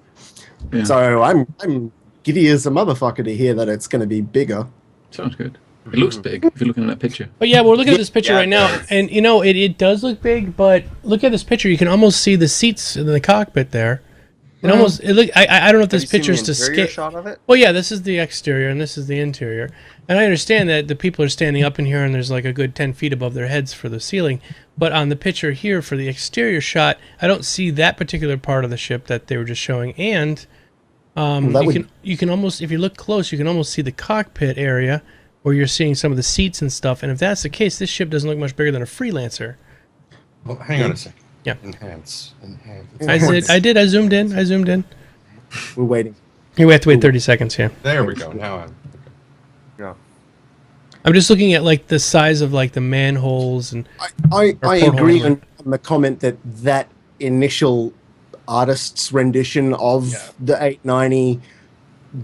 yeah, So I'm giddy as a motherfucker to hear that it's going to be bigger. sounds good. It looks big if you're looking at that picture. But yeah, we're looking at this picture Yeah, right it now, does. and it does look big. But look at this picture; you can almost see the seats in the cockpit there. It almost it look. I don't know if this Have you seen picture is the to interior scale. shot of it? Well, yeah, this is the exterior and this is the interior, and I understand that the people are standing up in here and there's like a good 10 feet above their heads for the ceiling. But on the picture here for the exterior shot, I don't see that particular part of the ship that they were just showing, and that you can almost, if you look close, you can almost see the cockpit area where you're seeing some of the seats and stuff. And if that's the case, this ship doesn't look much bigger than a Freelancer. Well, hang on a second. Yeah. Enhance. I zoomed in. We're waiting. We have to wait 30 seconds here. There we go. Now Yeah. I'm just looking at like the size of like the manholes and I Or agree porthole. on the comment that initial artist's rendition of the 890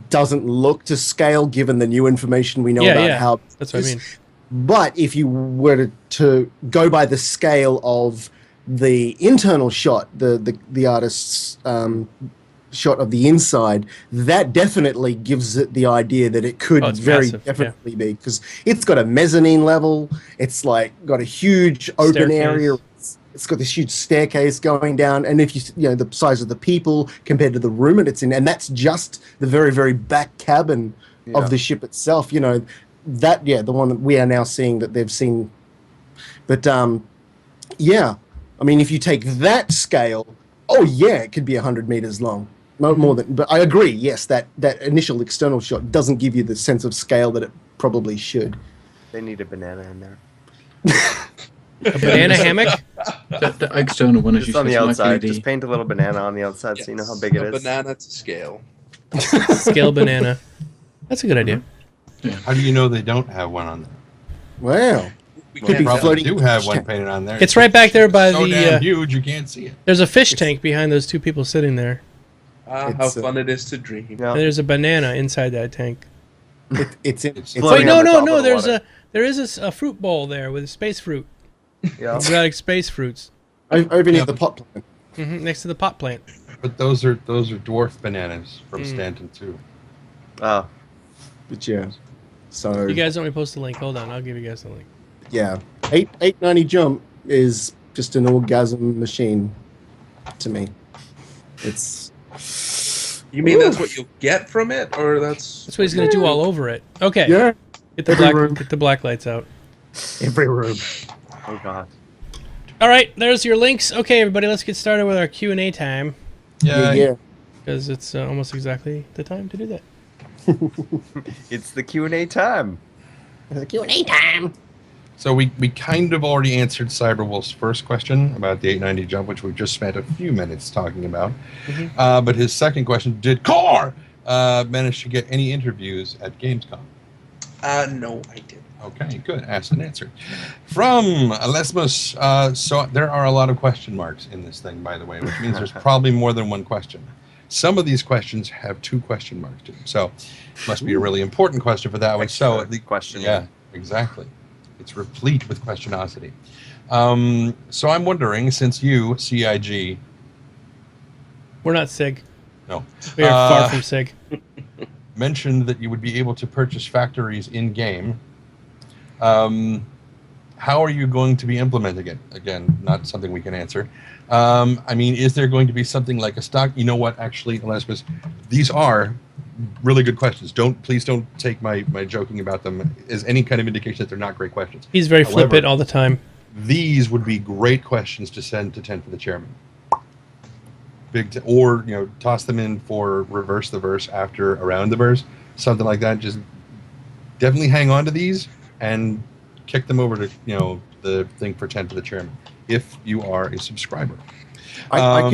doesn't look to scale given the new information we know Yeah, about yeah. how That's what I mean. But if you were to go by the scale of the internal shot, the artist's shot of the inside, that definitely gives it the idea that it could it's very massive, definitely be, because it's got a mezzanine level. It's like got a huge open area. It's got this huge staircase going down, and if you know the size of the people compared to the room it's in, and that's just the very, very back cabin of the ship itself. You know, that the one that we are now seeing that they've seen. But yeah, I mean, if you take that scale, it could be 100 meters long, more than. But I agree, yes, that initial external shot doesn't give you the sense of scale that it probably should. They need a banana in there. A banana hammock? The external one is Just on the usually outside. LED. Just paint a little banana on the outside so you know how big it A is. banana to scale. Scale banana. That's a good idea. How do you know they don't have one on there? Wow. We Could They be can't probably floating do fish have one tank. painted on there. It's right back there by so the. damn huge you can't see it. There's a fish tank behind those two people sitting there. how It's, fun it is to dream. Yeah. And there's a banana inside that tank. It's It's Wait, floating no, on the no, top no. of the There's water. there is a fruit bowl there with space fruit. Yeah. Exotic space fruits. over near the pot plant. Next to the pot plant. But those are dwarf bananas from Stanton too. Oh. But yeah, so You guys don't want me to post the link. Hold on, I'll give you guys the link. yeah, 890 jump is just an orgasm machine to me. It's You mean that's what you'll get from it, or that's That's what he's gonna do all over it. Okay. yeah, Get the every black. room. Get the black lights out. every room. Oh god. All right, there's your links. Okay, everybody, let's get started with our Q&A time Yeah. because it's almost exactly the time to do that. It's the Q&A time. Q&A time. So we kind of already answered Cyberwolf's first question about the 890 jump, which we've just spent a few minutes talking about. But his second question, did Core manage to get any interviews at Gamescom? no, I didn't. Okay, good. Asked and answered. From Lesmus, so there are a lot of question marks in this thing, by the way, which means there's probably more than one question. Some of these questions have 2 question marks to them, so it must be a really important question for that one. So Extra question. yeah, exactly. It's replete with questionosity. So I'm wondering, since you, CIG, We're not SIG. no, We are far from SIG. mentioned that you would be able to purchase factories in-game, how are you going to be implementing it? Again, not something we can answer. I mean, is there going to be something like a stock? You know what, actually, Elizabeth, these are really good questions. Please don't take my joking about them as any kind of indication that they're not great questions. He's very However, flippant all the time. These would be great questions to send to 10 for the chairman. Or toss them in for reverse the verse after around the verse, something like that. Just definitely hang on to these and kick them over to the thing for 10 for the chairman if you are a subscriber. I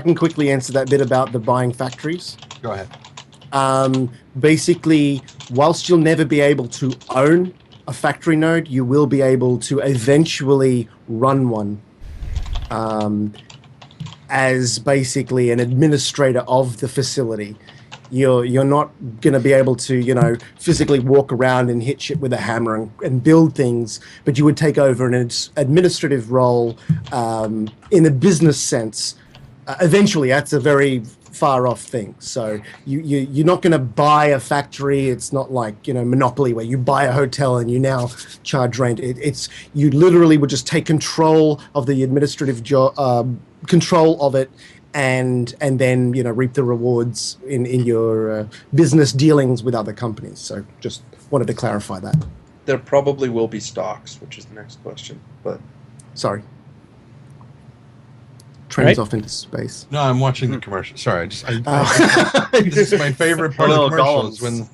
can quickly answer that bit about the buying factories. Go ahead. Basically, whilst you'll never be able to own a factory node, you will be able to eventually run one as basically an administrator of the facility. You're not going to be able to, physically walk around and hit shit with a hammer and build things, but you would take over an administrative role in a business sense. Eventually, that's a very far off thing. So you're not going to buy a factory. It's not like Monopoly where you buy a hotel and you now charge rent. It's you literally would just take control of the administrative control of it, and then reap the rewards in your business dealings with other companies. So just wanted to clarify that. There probably will be stocks, which is the next question. But Sorry. Trends Right. off into space. No, I'm watching the commercial. Sorry, this is my favorite part Little of the commercials golems.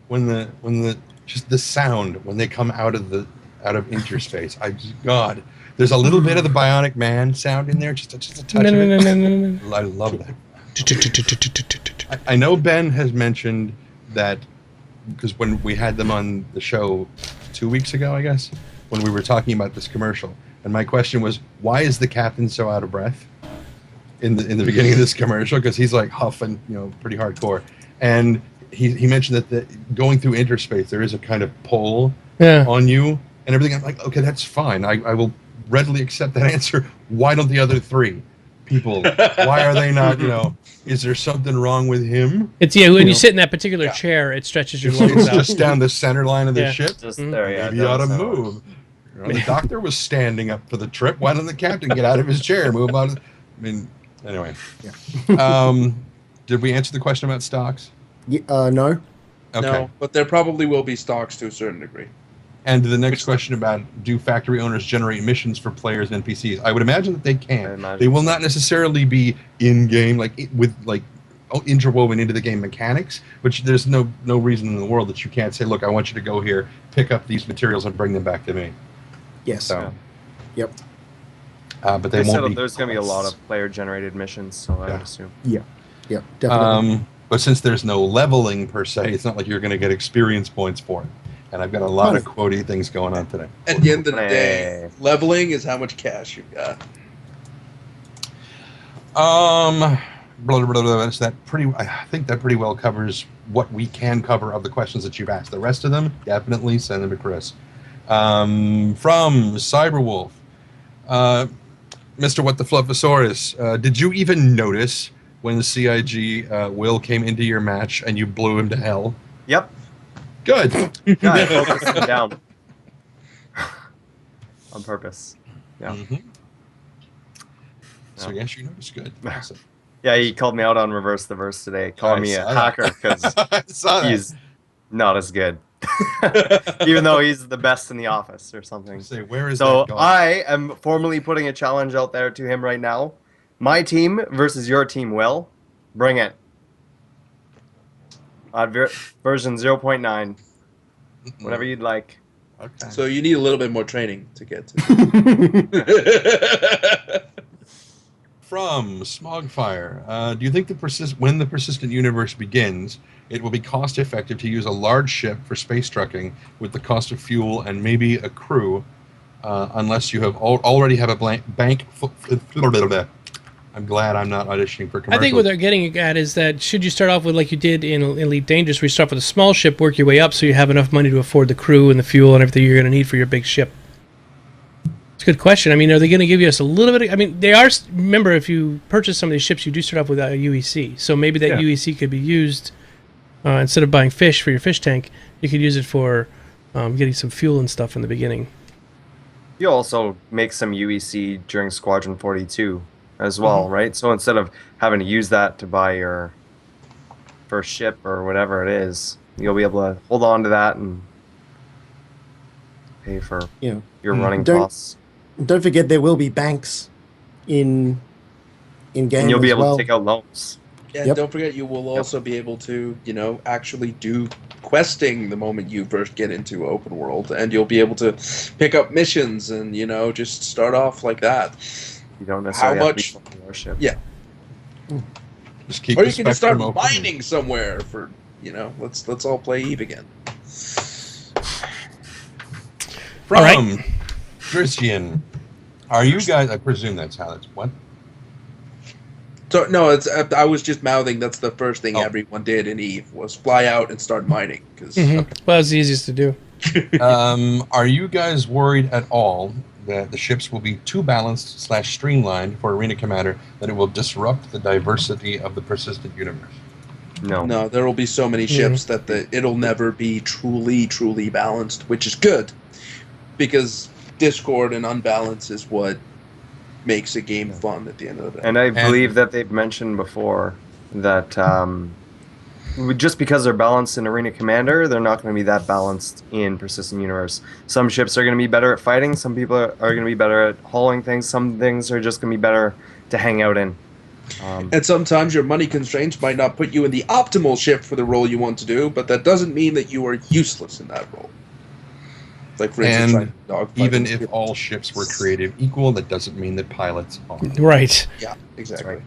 when the just the sound when they come out of interspace. God, there's a little bit of the Bionic Man sound in there, just a touch No, of no, it. no, no, no, no, no. I love that. I know Ben has mentioned that because when we had them on the show 2 weeks ago, I guess, when we were talking about this commercial, and my question was, why is the captain so out of breath in the beginning of this commercial? Because he's like huffing, pretty hardcore, and he mentioned that going through interspace there is a kind of pull on you and everything. I'm like, okay, that's fine. I will readily accept that answer. Why don't the other 3 people? Why are they not, is there something wrong with him? It's when you sit in that particular chair, it stretches your lungs It's out. just down the center line of the Yeah. ship. Just there, yeah. Maybe he ought to move. The doctor was standing up for the trip. Why didn't the captain get out of his chair? Move on. Anyway. Yeah. Did we answer the question about stocks? No. Okay. No, but there probably will be stocks to a certain degree. And the next question about, do factory owners generate missions for players and NPCs? I would imagine that they can. They will not necessarily be in-game, interwoven into the game mechanics, which there's no reason in the world that you can't say, look, I want you to go here, pick up these materials, and bring them back to me. Yes. So, yep. But they won't be. There's going to be a lot of player-generated missions, so I would assume. Yeah. Yep. Definitely. But since there's no leveling per se, it's not like you're going to get experience points for it. And I've got a lot of quotey things going on today. At the end of the day, leveling is how much cash you got. I think that pretty well covers what we can cover of the questions that you've asked. The rest of them, definitely send them to Chris. From Cyberwolf, Mr. What the Fluffosaurus, did you even notice when the CIG Will came into your match and you blew him to hell? Yep. Good. Yeah, I focused him down. On purpose. Yeah. Mm-hmm. So yes, you noticed. Good. Awesome. Yeah, he called me out on Reverse the Verse today, calling me a hacker because he's not as good. Even though he's the best in the office or something. Say, where is so that going? I am formally putting a challenge out there to him right now. My team versus your team, Will. Bring it. Version 0.9. Whatever you'd like. Okay. So you need a little bit more training to get to. From Smogfire, do you think when the persistent universe begins, it will be cost effective to use a large ship for space trucking with the cost of fuel and maybe a crew, unless you have already have a bank? I'm glad I'm not auditioning for commercials. I think what they're getting at is that should you start off with, like you did in Elite Dangerous, where you start off with a small ship, work your way up so you have enough money to afford the crew and the fuel and everything you're going to need for your big ship. It's a good question. I mean, are they going to give you us a little bit of, I mean, they are, remember, if you purchase some of these ships, you do start off with a UEC. So maybe that UEC could be used, instead of buying fish for your fish tank, you could use it for getting some fuel and stuff in the beginning. You also make some UEC during Squadron 42 as well, right? So instead of having to use that to buy your first ship or whatever it is, you'll be able to hold on to that and pay for your running costs. Don't forget there will be banks in game, and you'll be able to take out loans. Yeah, don't forget you will also be able to, actually do questing the moment you first get into open world, and you'll be able to pick up missions and, just start off like that. You don't necessarily have to be on your ship. Yeah. Just keep or the you can just start spectrum open. mining somewhere for, let's all play Eve again. From Christian, are you guys? I presume that's how that's what. So no, I was just mouthing. That's the first thing everyone did in Eve was fly out and start mining. Well, it's the easiest to do. Are you guys worried at all that the ships will be too balanced / streamlined for Arena Commander that it will disrupt the diversity of the persistent universe? No, there will be so many ships that it'll never be truly balanced, which is good, because discord and unbalance is what makes a game fun at the end of the day. And I believe that they've mentioned before that just because they're balanced in Arena Commander, they're not going to be that balanced in Persistent Universe. Some ships are going to be better at fighting, some people are going to be better at hauling things, some things are just going to be better to hang out in. And sometimes your money constraints might not put you in the optimal ship for the role you want to do, but that doesn't mean that you are useless in that role. Like, for instance, even if all ships were created equal, that doesn't mean that pilots are. Right. Yeah, exactly.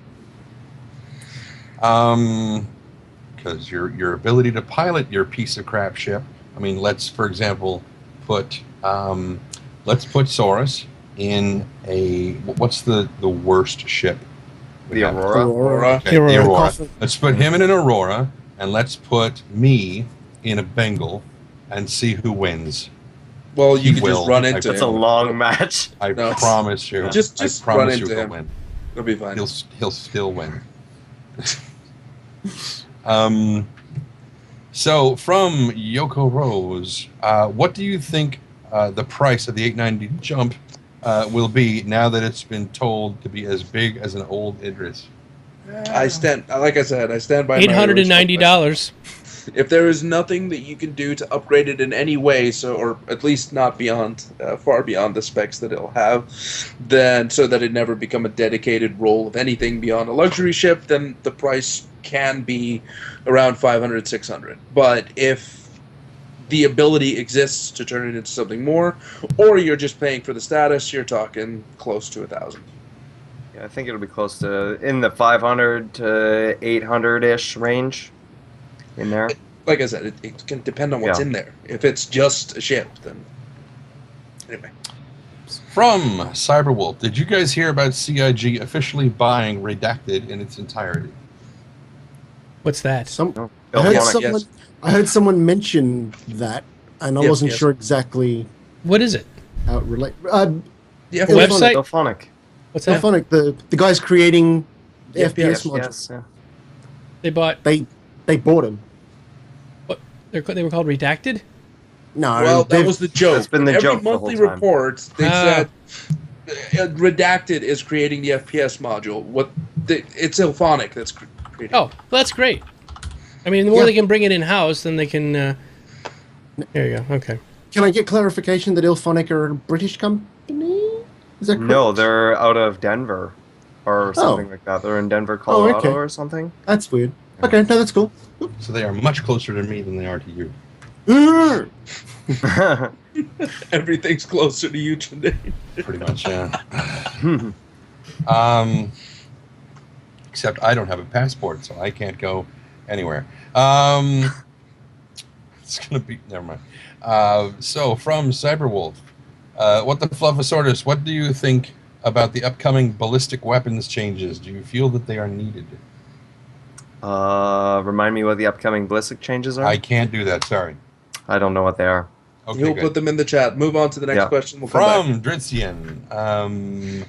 Because your ability to pilot your piece of crap ship. I mean, let's, for example, put Saurus in a, what's the worst ship? The Aurora. Okay, the Aurora. Let's put him in an Aurora, and let's put me in a Bengal, and see who wins. Well, you can just run into him. That's a long match. I promise you. Just I promise run into you him. Win. It'll be fine. He'll still win. So from Yoko Rose, what do you think the price of the 890 Jump will be now that it's been told to be as big as an old Idris? I stand by my $890. If there is nothing that you can do to upgrade it in any way, or at least not beyond, far beyond the specs that it'll have, then so that it never become a dedicated role of anything beyond a luxury ship, then the price can be around 500, 600. But if the ability exists to turn it into something more, or you're just paying for the status, you're talking close to 1,000. Yeah, I think it'll be close to in the 500 to 800-ish range. In there, like I said, it can depend on what's in there. If it's just a ship, then anyway. From Cyberwolf, did you guys hear about CIG officially buying Redacted in its entirety? What's that? I heard someone mention that, and I wasn't sure exactly What is it? how it relates. The website? Delphonic. What's that? Delphonic, the guys creating the FPS modules. Yes, yeah. They bought. They bought them. What? They were called Redacted? No, Well, that was the joke. That's been the Every joke the monthly whole time. report, they said Redacted is creating the FPS module. It's Ilphonic that's creating. Oh, well, that's great. I mean, the more they can bring it in-house, then they can... There you go, okay. Can I get clarification that Ilphonic are a British company? Is that correct? No, they're out of Denver or something like that. They're in Denver, Colorado or something. That's weird. Okay, no, that's cool. So they are much closer to me than they are to you. Everything's closer to you today. Pretty much, yeah. Except I don't have a passport, so I can't go anywhere. It's gonna be never mind. So from Cyberwolf, what the Fluffosaurus? What do you think about the upcoming ballistic weapons changes? Do you feel that they are needed? Remind me what the upcoming ballistic changes are? I can't do that. Sorry. I don't know what they are. Okay, He'll good. put them in the chat. Move on to the next question. We'll come From Dritzian,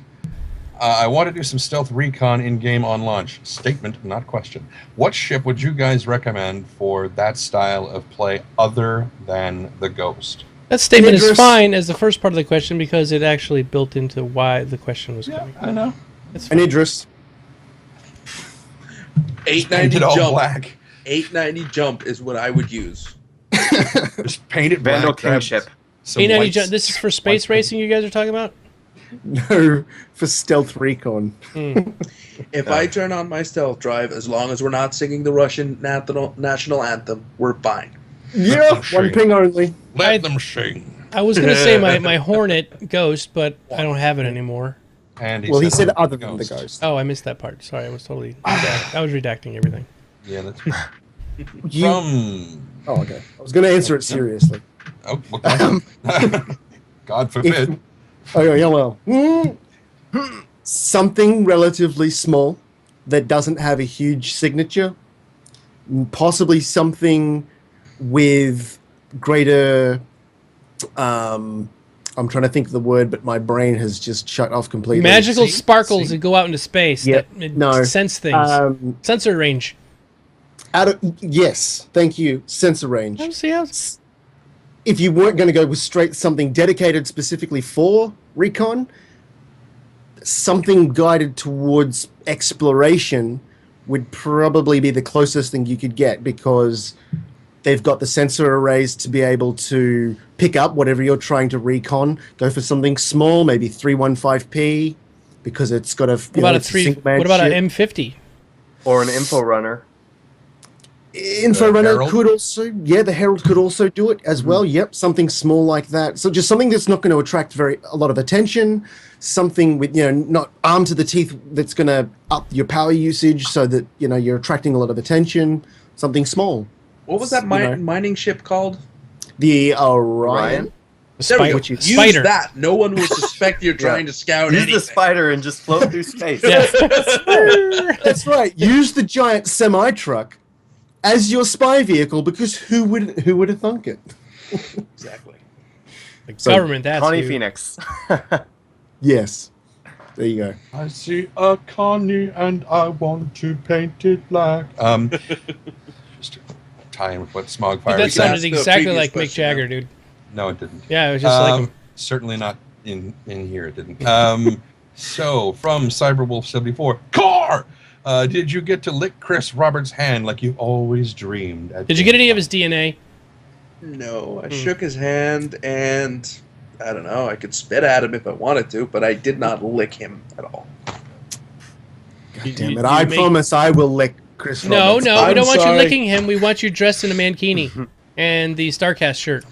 I want to do some stealth recon in-game on launch. Statement, not question. What ship would you guys recommend for that style of play other than the Ghost? That statement is fine as the first part of the question because it actually built into why the question was coming. I know. An Idris. 890 all jump. black. 890 jump is what I would use. Just paint it Vandal black. King ship. 890 jump. This is for space racing you guys are talking about? No, for stealth recon. If I turn on my stealth drive, as long as we're not singing the Russian national anthem, we're fine. Yeah, one ping only. Let them sing. I was going to say my Hornet Ghost, but I don't have it anymore. And He said other than the Ghost. Oh, I missed that part. Sorry, I was totally... I was redacting everything. Yeah, that's Oh, okay. I was going to answer it seriously. Oh, God forbid. Yeah, well. Something relatively small that doesn't have a huge signature. Possibly something with greater... I'm trying to think of the word, but my brain has just shut off completely. Magical sparkles that go out into space that sense things. Sensor range. Yes, thank you. Sensor range. If you weren't going to go with something dedicated specifically for recon, something guided towards exploration would probably be the closest thing you could get because they've got the sensor arrays to be able to pick up whatever you're trying to recon. Go for something small, maybe 315p, because it's got a. What about an M50 or an info runner? Info runner could also, the Herald could also do it as well. Yep, something small like that. So just something that's not going to attract a lot of attention. Something with not armed to the teeth that's going to up your power usage so that you're attracting a lot of attention. Something small. What was that mining ship called? The Orion. There we go. Use Spider. that. No one will suspect you're trying to scout Use anything. the spider and just float through space. That's right. Use the giant semi-truck as your spy vehicle because who would have thunk it? Exactly. The government, that's Connie who. Phoenix. Yes. There you go. I see a Connie and I want to paint it black. Just to tie in with what Smog Fire That sounded asked the exactly previous like Mick question, Jagger, yeah. dude. No, it didn't. Yeah, it was just like him. Certainly not in here. It didn't. So from Cyberwolf74, Car. Did you get to lick Chris Roberts' hand like you always dreamed? Did you get any of his DNA? No, I shook his hand, and I don't know. I could spit at him if I wanted to, but I did not lick him at all. God damn it! I promise I will lick Chris. No, Roberts. no, we I'm don't want you sorry. licking him. We want you dressed in a mankini and the StarCast shirt.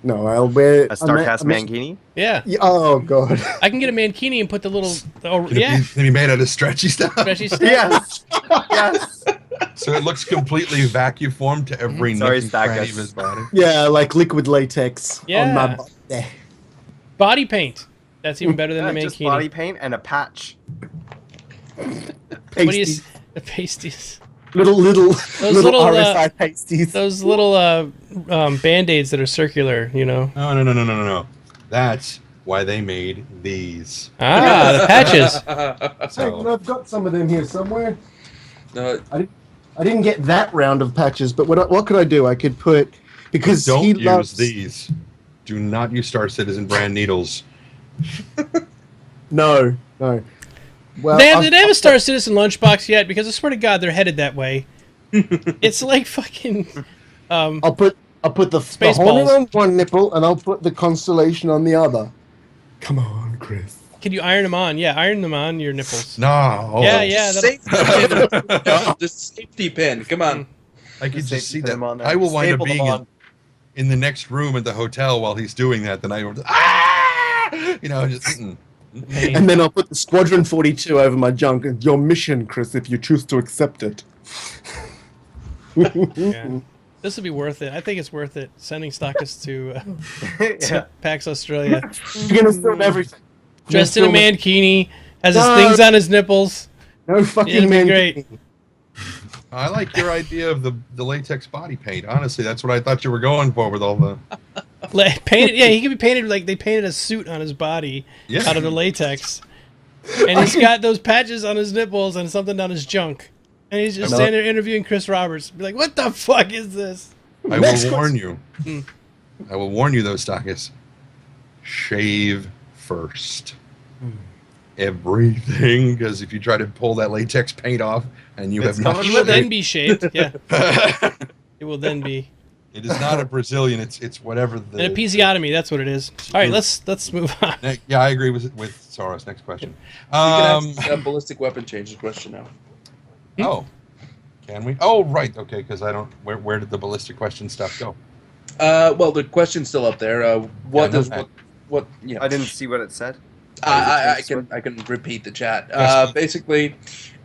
No, I'll wear A StarCast mankini? Yeah, Yeah, oh god. I can get a mankini and put the little. Oh, Can yeah, it be made out of stretchy stuff? stretchy stuff. Yes. Yes. So it looks completely vacuum formed to every Sorry, nook and cranny Stackus. of his body. Yeah, like liquid latex Yeah. on my body. There. Body paint. That's even better than the Yeah, just mankini. body paint and a patch. What do you? Pasties. The pasties. Little little, RSI pasties. Those little band-aids that are circular, you know. No. That's why they made these. Ah, the patches. Hey, So I've got some of them here somewhere. No, I didn't get that round of patches, but what could I do? I could put because don't he use loves these. Do not use Star Citizen brand needles. No. Well, They have a Star Citizen lunchbox yet? Because I swear to God, they're headed that way. It's like fucking. I'll put the Spaceballs. Hornet on one nipple, and I'll put the Constellation on the other. Come on, Chris. Can you iron them on? Yeah, iron them on your nipples. No. Yeah. safety pin. The safety pin. Come on. I can just Safety see pin that. them on there. I will wind up Staple them being on. in the next room at the hotel while he's doing that. Then I will just, just. Pain. And then I'll put the Squadron 42 over my junk. Your mission, Chris, if you choose to accept it. Yeah. This would be worth it. I think it's worth it. Sending Stockus to PAX Australia. You're gonna film everything. Dressed in a Film it. mankini, has his No. things on his nipples. No fucking It'll be man. great. I like your idea of the latex body paint. Honestly, that's what I thought you were going for with all the. Painted, yeah, he could be painted like they painted a suit on his body Yeah. out of the latex. And he's got those patches on his nipples and something down his junk. And he's just standing there interviewing Chris Roberts. Be like, what the fuck is this? I Next will warn question. you. I will warn you, though, Stockus. Shave first. Everything, because if you try to pull that latex paint off and you It's have not coming He will with it. then be shaved. Yeah, it will then be. It is not a Brazilian. It's whatever the. An episiotomy, that's what it is. All right, let's move on. Yeah, I agree with Soros. Next question. You can ask that ballistic weapon changes question now. Oh, can we? Oh, right. Okay, because I don't. Where did the ballistic question stuff go? Well, the question's still up there. What Yeah, I know does that. what? Yeah, I didn't see what it said. I can repeat the chat. Basically,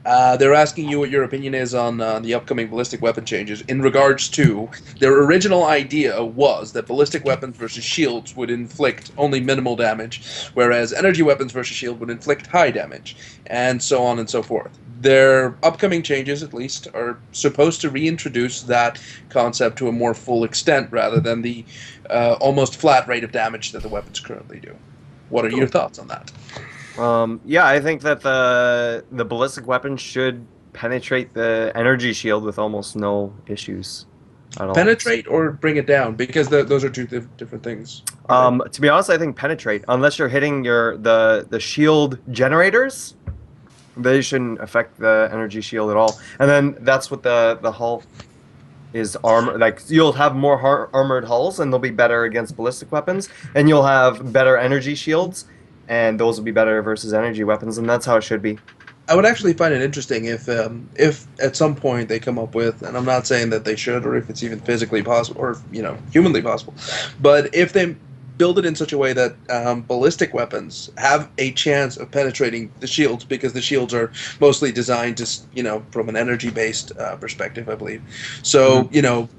they're asking you what your opinion is on the upcoming ballistic weapon changes in regards to their original idea was that ballistic weapons versus shields would inflict only minimal damage, whereas energy weapons versus shield would inflict high damage, and so on and so forth. Their upcoming changes, at least, are supposed to reintroduce that concept to a more full extent rather than the almost flat rate of damage that the weapons currently do. What are your thoughts on that? Yeah, I think that the ballistic weapon should penetrate the energy shield with almost no issues at all. Penetrate or bring it down? Because those are two different things. To be honest, I think penetrate. Unless you're hitting the shield generators, they shouldn't affect the energy shield at all. And then that's what the hull is armor. Like you'll have more armored hulls, and they'll be better against ballistic weapons, and you'll have better energy shields, and those will be better versus energy weapons, and that's how it should be. I would actually find it interesting if at some point they come up with, and I'm not saying that they should, or if it's even physically possible, or humanly possible, but if they build it in such a way that ballistic weapons have a chance of penetrating the shields, because the shields are mostly designed to, from an energy-based perspective, I believe. So,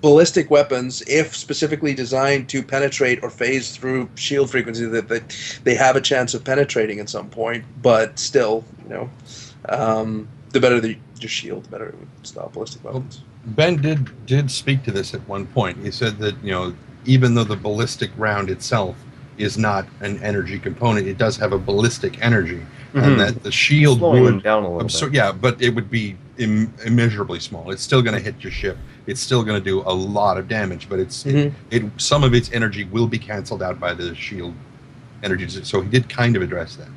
ballistic weapons, if specifically designed to penetrate or phase through shield frequency, that they have a chance of penetrating at some point, but still, the better your shield, the better it would stop ballistic weapons. Ben did speak to this at one point. He said that even though the ballistic round itself is not an energy component. It does have a ballistic energy, and that the shield Slowing them would down a little bit. yeah, but it would be immeasurably small. It's still going to hit your ship. It's still going to do a lot of damage, but some of its energy will be canceled out by the shield energy. So he did kind of address that.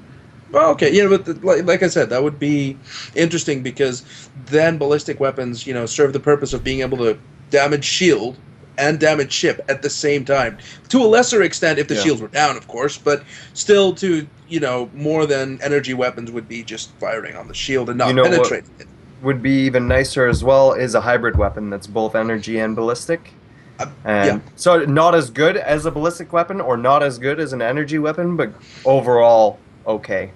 Well, okay, but like I said, that would be interesting because then ballistic weapons, serve the purpose of being able to damage shield and damage ship at the same time. To a lesser extent if the shields were down, of course, but still to, more than energy weapons would be just firing on the shield and not penetrating it. Would be even nicer as well is a hybrid weapon that's both energy and ballistic. So not as good as a ballistic weapon or not as good as an energy weapon, but overall okay.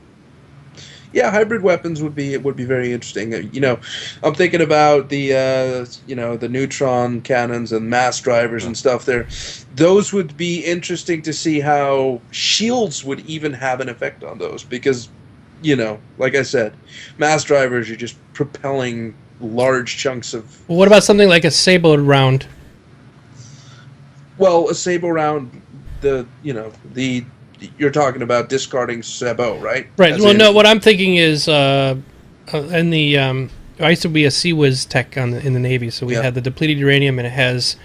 Yeah, hybrid weapons would be very interesting. I'm thinking about the the neutron cannons and mass drivers and stuff there. Those would be interesting to see how shields would even have an effect on those because, like I said, mass drivers are just propelling large chunks of. Well, what about something like a Sable round? Well, a Sable round, you're talking about discarding Sabot, right? Right. Well, no. What I'm thinking is, I used to be a CWIS tech in the Navy, so we had the depleted uranium, and it has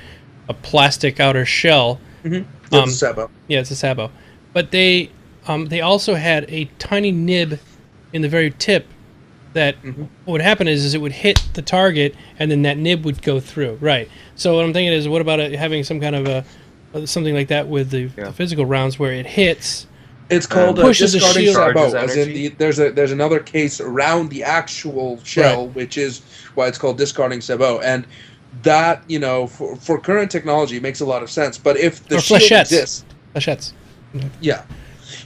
a plastic outer shell. It's a Sabot. Yeah, it's a Sabot. But they also had a tiny nib in the very tip that what would happen is it would hit the target, and then that nib would go through. Right. So what I'm thinking is, what about having some kind of something like that with the physical rounds where it hits. It's called pushes the discarding shield. Sabot. As in there's another case around the actual shell, which is why it's called discarding Sabot. And that for current technology makes a lot of sense. But if the shield exists, flechettes. Yeah,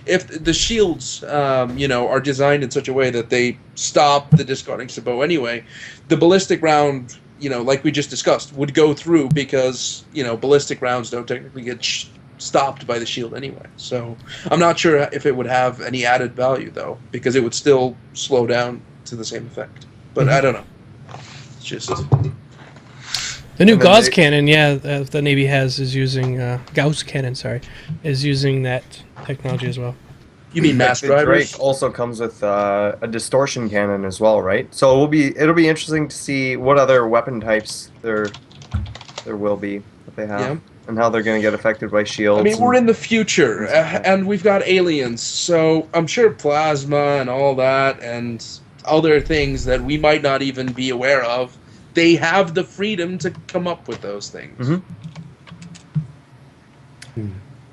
if the shields are designed in such a way that they stop the discarding Sabot anyway, the ballistic round. Like we just discussed, would go through because, ballistic rounds don't technically get stopped by the shield anyway. So I'm not sure if it would have any added value, though, because it would still slow down to the same effect. But I don't know. It's just... The new Gauss cannon, the Navy is using... Gauss cannon, is using that technology as well. You mean mass drivers? Drake also comes with a distortion cannon as well, right? So it'll be interesting to see what other weapon types there will be that they have, and how they're going to get affected by shields. I mean, we're in the future, and we've got aliens, so I'm sure plasma and all that, and other things that we might not even be aware of. They have the freedom to come up with those things.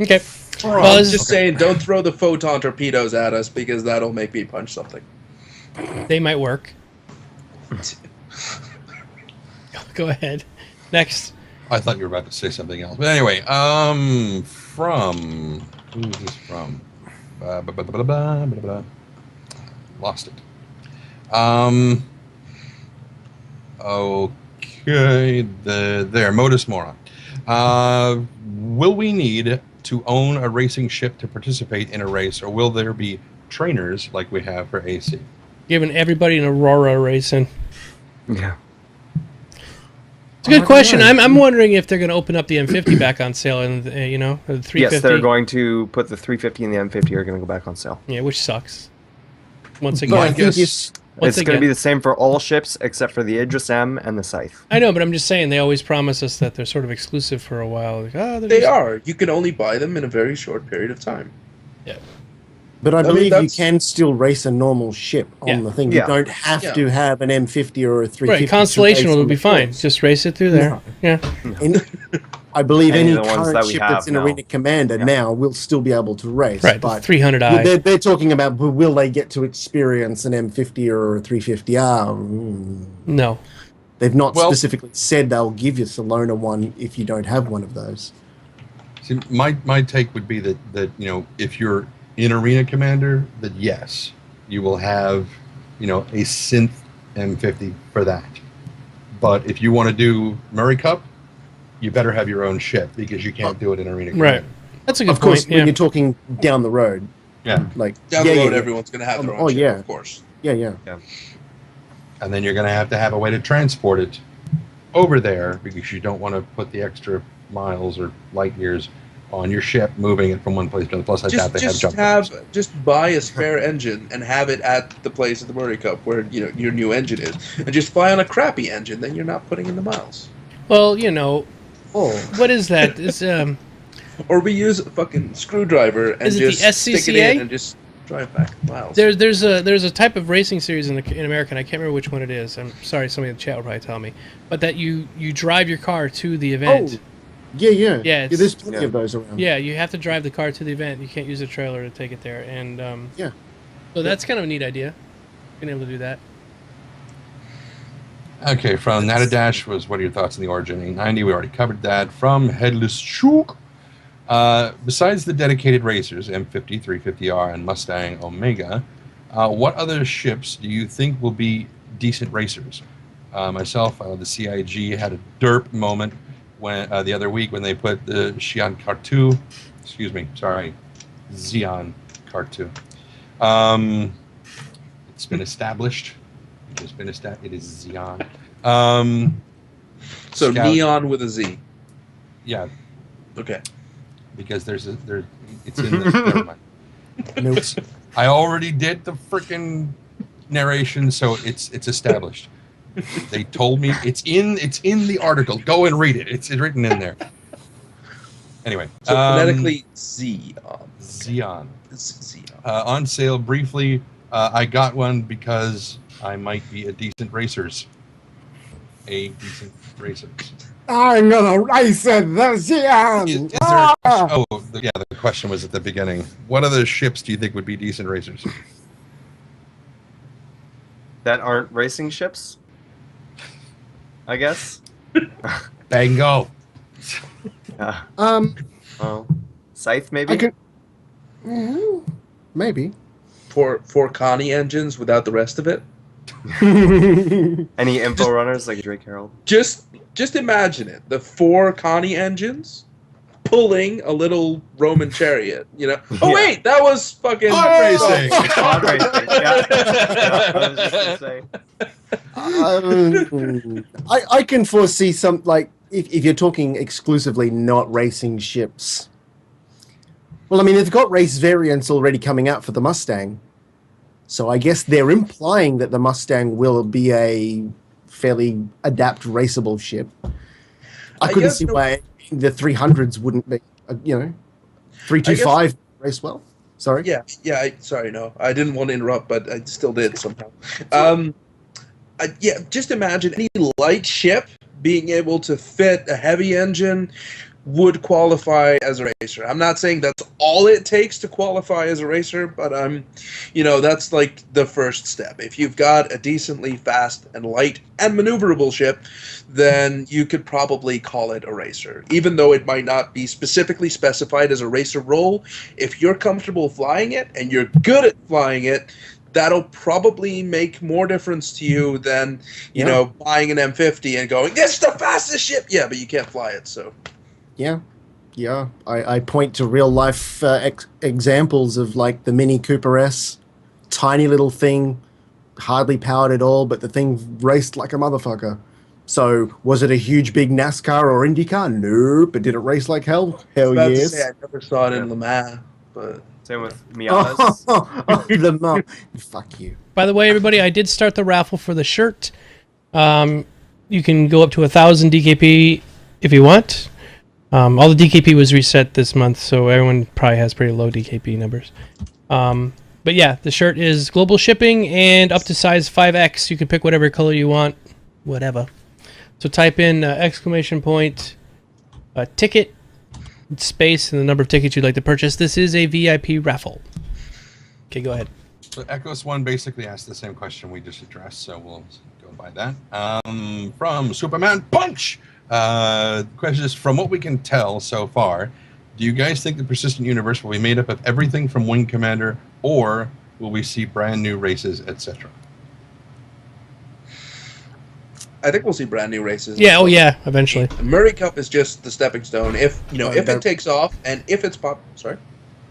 Okay. Well, I was just saying, don't throw the photon torpedoes at us because that'll make me punch something. They might work. Go ahead. Next. I thought you were about to say something else. But anyway, from... Who is this from? Lost it. Okay, there, Modus Moron. Will we need to own a racing ship to participate in a race, or will there be trainers like we have for AC? Giving everybody an Aurora racing. Yeah. It's a good question. I'm wondering if they're going to open up the M50 back on sale, and the 350. Yes, they're going to put the 350 and the M50 are going to go back on sale. Yeah, which sucks. Once But I again, think it's going to be the same for all ships except for the Idris M and the Scythe. I know, but I'm just saying they always promise us that they're sort of exclusive for a while. Like, they are. You can only buy them in a very short period of time. Yeah. But I believe you can still race a normal ship on the thing. You don't have to have an M50 or a 350. Right, Constellation will be fine. Just race it through there. Yeah. I believe any the ones current that we ship have that's in now. Arena Commander now will still be able to race. Right, but 300i. They're talking about will they get to experience an M50 or a 350R? No. They've not specifically said they'll give you Salona one if you don't have one of those. See, my take would be that if you're in Arena Commander, that yes, you will have a synth M50 for that. But if you want to do Murray Cup, you better have your own ship because you can't do it in Arena Commander. Right. That's a good Of course, point. when you're talking down the road. Yeah. Like Down the road, everyone's going to have their own ship, of course. Yeah. And then you're going to have a way to transport it over there because you don't want to put the extra miles or light years on your ship, moving it from one place to another. Plus, I doubt they have jump drives. Just buy a spare engine and have it at the place at the Murray Cup where your new engine is, and just fly on a crappy engine. Then you're not putting in the miles. Well, what is that? Is Or we use a fucking screwdriver and just stick it in and just drive back miles. There's a type of racing series in America, and I can't remember which one it is. I'm sorry, somebody in the chat will probably tell me. But that you drive your car to the event. Oh, yeah. Yeah, There's plenty of those around. Yeah, you have to drive the car to the event. You can't use a trailer to take it there. And yeah. So that's kind of a neat idea, being able to do that. Okay, from Natadash was, what are your thoughts on the Origin 890? We already covered that. From Headless Chook. Besides the dedicated racers, M50, 350R, and Mustang Omega, what other ships do you think will be decent racers? Myself, the CIG had a derp moment when the other week when they put the Xi'an Cartu, Xi'an Cartu. It's been established. It is Xi'an. So Scout, neon with a Z. Yeah. Okay. Because it's in the never mind. Notes. I already did the freaking narration, so it's established. They told me it's in the article. Go and read it. It's written in there. Anyway, so phonetically Xeon. Xeon. Xeon. On sale briefly. I got one because I might be a decent racer. I'm gonna race it this year. The question was at the beginning. What other ships do you think would be decent racers? That aren't racing ships, I guess. Bingo. Yeah. Well, Scythe maybe. Maybe. Four Connie engines without the rest of it. Any info runners like Drake Harold? Just imagine it. The 4 Connie engines pulling a little Roman chariot, Oh, wait, that was fucking... Pod racing! Pod racing, yeah. I was just going to say. I can foresee some, like, if you're talking exclusively not racing ships. Well, I mean, they've got race variants already coming out for the Mustang. So I guess they're implying that the Mustang will be a fairly adapt raceable ship. I couldn't see why the 300s wouldn't be, 325 race well. Sorry. Yeah. Sorry, no, I didn't want to interrupt, but I still did somehow. Just imagine any light ship being able to fit a heavy engine would qualify as a racer. I'm not saying that's all it takes to qualify as a racer, but that's like the first step. If you've got a decently fast and light and maneuverable ship, then you could probably call it a racer. Even though it might not be specifically specified as a racer role, if you're comfortable flying it and you're good at flying it, that'll probably make more difference to you than, buying an M50 and going, "This is the fastest ship!" Yeah, but you can't fly it, so... Yeah. I point to real life examples of like the Mini Cooper S, tiny little thing, hardly powered at all, but the thing raced like a motherfucker. So was it a huge big NASCAR or IndyCar? Nope. But did it race like hell? Hell yes. I never saw it in Le Mans, but same with Miatas. Le Mans. Fuck you. By the way, everybody, I did start the raffle for the shirt. You can go up to 1,000 DKP if you want. All the DKP was reset this month, so everyone probably has pretty low DKP numbers. But yeah, the shirt is global shipping and up to size 5X. You can pick whatever color you want, whatever. So type in ticket, space, and the number of tickets you'd like to purchase. This is a VIP raffle. Okay, go ahead. So Echos 1 basically asked the same question we just addressed, so we'll go by that. From Superman Punch! The question is, from what we can tell so far, do you guys think the Persistent Universe will be made up of everything from Wing Commander, or will we see brand new races, etc.? I think we'll see brand new races. Yeah, eventually. The Murray Cup is just the stepping stone. If it takes off and if it's sorry,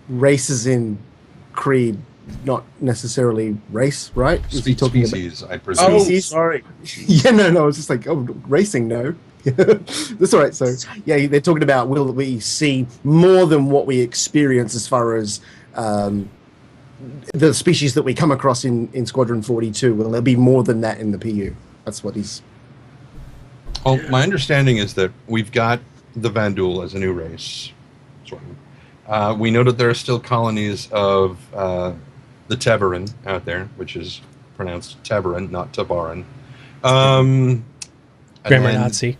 races in Creed, not necessarily race, right? Species, I presume. Oh, Species? sorry. Yeah, no, it's just like, racing, no. That's all right. So, yeah, they're talking about will we see more than what we experience as far as the species that we come across in Squadron 42? Will there be more than that in the PU? That's what he's... Well, my understanding is that we've got the Vandul as a new race. Sort of. We know that there are still colonies of the Tebaran out there, which is pronounced Tebaran, not Tabaran. Grammar Nazi.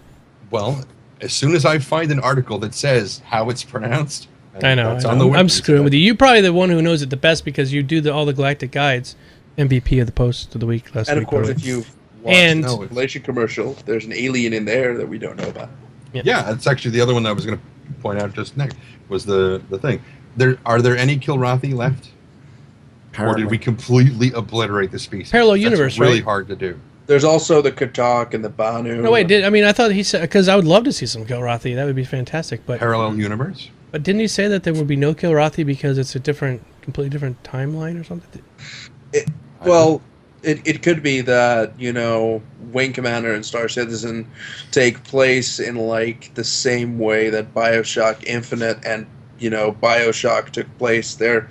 Well, as soon as I find an article that says how it's pronounced, I know. that's on the I'm wiki, screwing with you. You're probably the one who knows it the best because you do all the Galactic Guides. MVP of the Post of the Week last week. And of course, probably. if you've watched And- the Relation commercial, there's an alien in there that we don't know about. Yeah, that's actually the other one that I was going to point out just next, was the thing. Are there any Kilrathi left? Apparently. Or did we completely obliterate the species? Parallel That's universe, really right? hard to do. There's also the Katak and the Banu. No, wait. I thought he said, because I would love to see some Kilrathi. That would be fantastic. But Parallel universe? But didn't he say that there would be no Kilrathi because it's a completely different timeline or something? It could be that, Wing Commander and Star Citizen take place in, like, the same way that Bioshock Infinite and, Bioshock took place. They're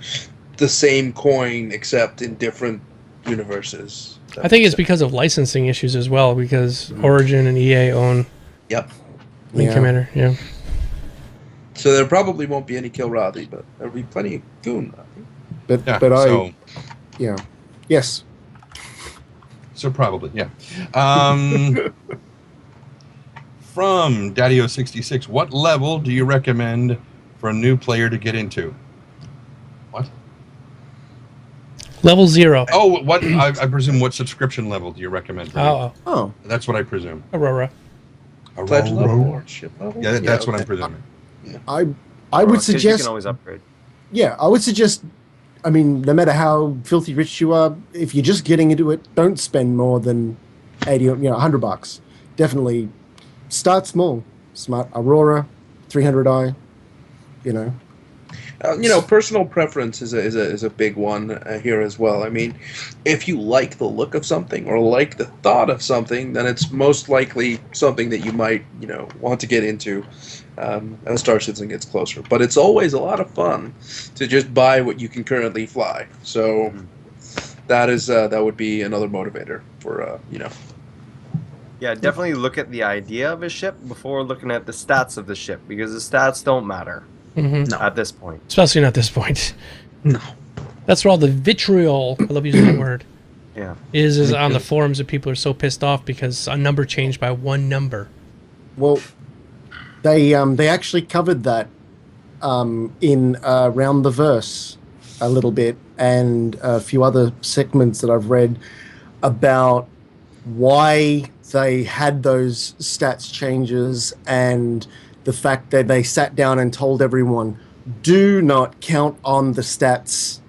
the same coin, except in different universes. I think it's because of licensing issues as well, because Origin and EA own Yep. Wing Commander. Yeah. So there probably won't be any Kilrathi, but there'll be plenty of Goonrathi. Yes. So probably, yeah. From Daddy-O66, what level do you recommend for a new player to get into? What? Level 0. Oh, what? I presume what subscription level do you recommend? For me? Oh. That's what I presume. Aurora. Pledge level or ship level? Yeah, that's what okay. I'm presuming. I Or- would 'cause you suggest... can always upgrade. Yeah, I would suggest, I mean, no matter how filthy rich you are, if you're just getting into it, don't spend more than 80 or, $100. Definitely start small. Smart Aurora, 300i, Personal preference is a big one here as well. I mean, if you like the look of something or like the thought of something, then it's most likely something that you might, want to get into as Star Citizen gets closer. But it's always a lot of fun to just buy what you can currently fly. So that would be another motivator for Yeah, definitely look at the idea of a ship before looking at the stats of the ship, because the stats don't matter at this point. Especially not at this point. No. That's where all the vitriol, I love using that word, Yeah. is on the forums that people are so pissed off because a number changed by one number. Well, they actually covered that in Round the Verse a little bit, and a few other segments that I've read about why they had those stats changes and the fact that they sat down and told everyone, do not count on the stats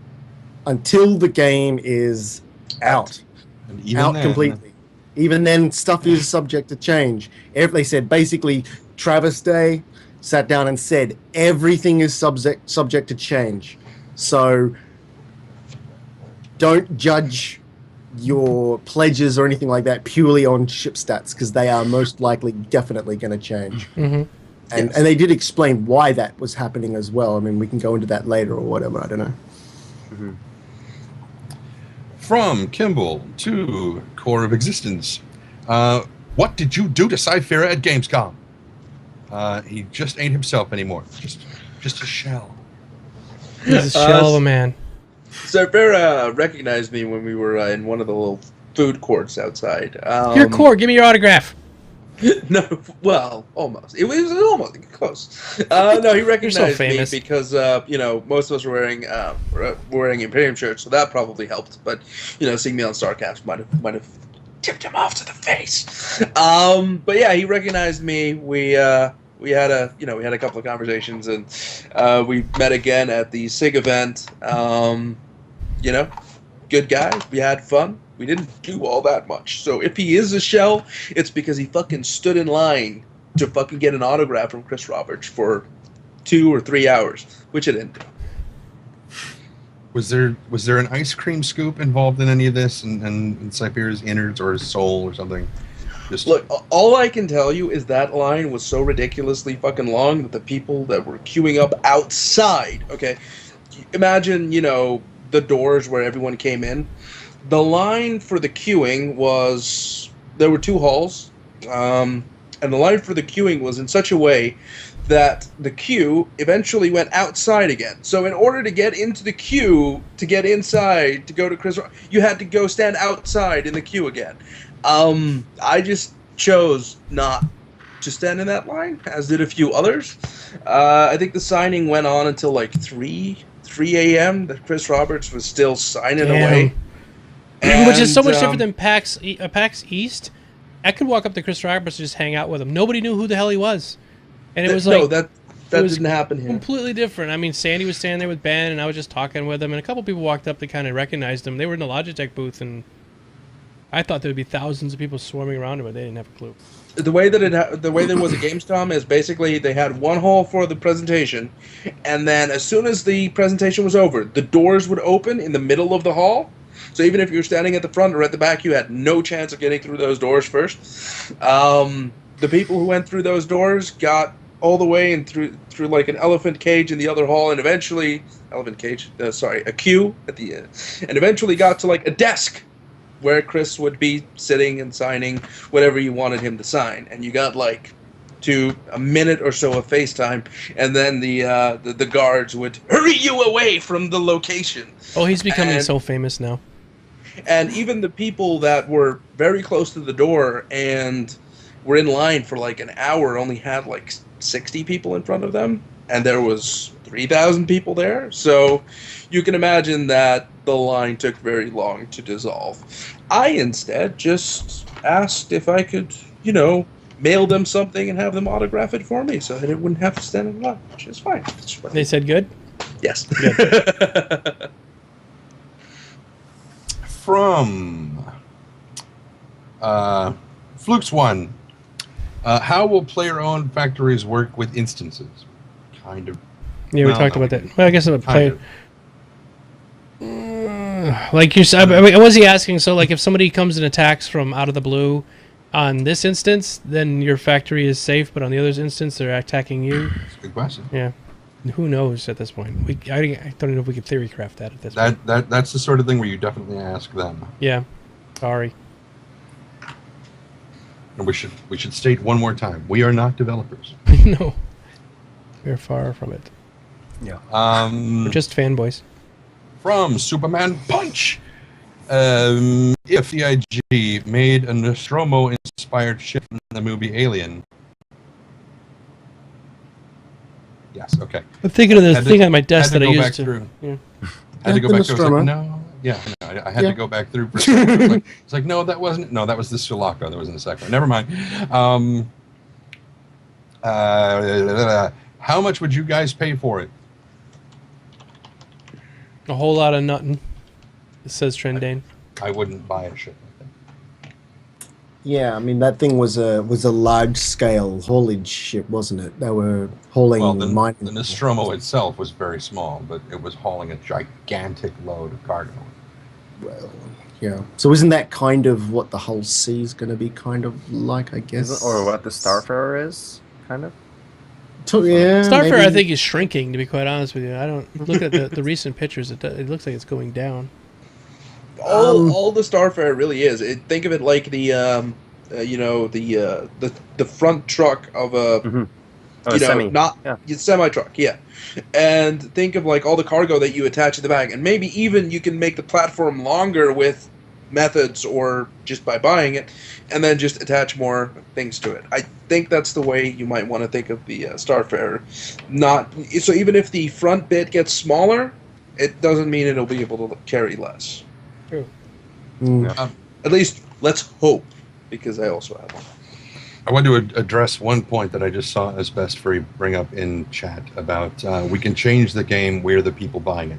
until the game is out. And even Out then, completely. Even then, stuff is subject to change. They said, basically, Travis Day sat down and said, everything is subject to change. So don't judge your pledges or anything like that purely on ship stats, because they are most likely definitely going to change. Mm-hmm. And they did explain why that was happening as well. I mean, we can go into that later or whatever. I don't know. Mm-hmm. From Kimball to Core of Existence. What did you do to Cyphera at Gamescom? He just ain't himself anymore. Just a shell. He's a shell of a man. Cyphera recognized me when we were in one of the little food courts outside. Your core, give me your autograph. No, well, almost. It was almost close. No, he recognized me famous. because most of us were wearing Imperium shirts, so that probably helped. But seeing me on StarCast might have tipped him off to the face. But yeah, he recognized me. We had a couple of conversations, and we met again at the SIG event. Good guy. We had fun. We didn't do all that much. So if he is a shell, it's because he fucking stood in line to fucking get an autograph from Chris Roberts for 2 or 3 hours, which I didn't do. Was there an ice cream scoop involved in any of this, and Cyphera's innards or his soul or something? Just Look, all I can tell you is that line was so ridiculously fucking long that the people that were queuing up outside, okay, imagine, the doors where everyone came in. The line for the queuing was, there were 2 halls, and the line for the queuing was in such a way that the queue eventually went outside again. So in order to get into the queue, to get inside, to go to Chris, you had to go stand outside in the queue again. I just chose not to stand in that line, as did a few others. I think the signing went on until like 3 a.m. that Chris Roberts was still signing away. Which is so much different than PAX East. I could walk up to Chris Roberts and just hang out with him. Nobody knew who the hell he was. And it was like... No, that didn't happen here. Completely different. I mean, Sandy was standing there with Ben, and I was just talking with him, and a couple people walked up that kind of recognized him. They were in the Logitech booth, and I thought there would be thousands of people swarming around him, but they didn't have a clue. The way there was a Gamescom is basically they had one hall for the presentation, and then as soon as the presentation was over, the doors would open in the middle of the hall. So even if you were standing at the front or at the back, you had no chance of getting through those doors first. The people who went through those doors got all the way and through like an elephant cage in the other hall, and eventually a queue at the end, and eventually got to like a desk where Chris would be sitting and signing whatever you wanted him to sign, and you got like to a minute or so of FaceTime, and then the guards would hurry you away from the location. Oh, he's becoming so famous now. And even the people that were very close to the door and were in line for like an hour only had like 60 people in front of them, and there was 3,000 people there. So you can imagine that the line took very long to dissolve. I instead just asked if I could, mail them something and have them autograph it for me so that it wouldn't have to stand in line, which is fine. They said good? Yes. Good. From Flukes 1, how will player-owned factories work with instances? Kind of. Yeah, we talked about that. Well, I guess I'm a player. Like you said, was he asking? So, like, if somebody comes and attacks from out of the blue on this instance, then your factory is safe, but on the other instance, they're attacking you. That's a good question. Yeah. Who knows at this point? I don't know if we can theory craft that at this point. That's the sort of thing where you definitely ask them. Yeah. Sorry. And we should state one more time: we are not developers. No. We're far from it. Yeah. We're just fanboys. From Superman Punch, if CIG made a Nostromo-inspired ship in the movie Alien. Yes. Okay. I'm thinking of the thing on my desk that I used to. Yeah. Had to go back through. Like, no. Yeah. No, I had to go back through. For a second. It's like, no, that wasn't. No, that was the Sulaco. That wasn't the second one. Never mind. How much would you guys pay for it? A whole lot of nothing. It says Trendane. I wouldn't buy a ship like that. Yeah, I mean that thing was a large scale haulage ship, wasn't it? They were hauling mining. The Nostromo itself was very small, but it was hauling a gigantic load of cargo. Well, yeah. So isn't that kind of what the whole sea is going to be kind of like, I guess? Or what the Starfarer is, kind of? Yeah, Starfarer, maybe. I think, is shrinking, to be quite honest with you. I don't look at the recent pictures. It looks like it's going down. All the Starfarer really is. Think of it like the front truck of a semi truck, yeah. And think of like all the cargo that you attach at the back, and maybe even you can make the platform longer with methods or just by buying it, and then just attach more things to it. I think that's the way you might want to think of the Starfarer. So even if the front bit gets smaller, it doesn't mean it'll be able to carry less. True. At least let's hope, because I also have one. I want to address one point that I just saw as best free bring up in chat about we can change the game, we're the people buying it.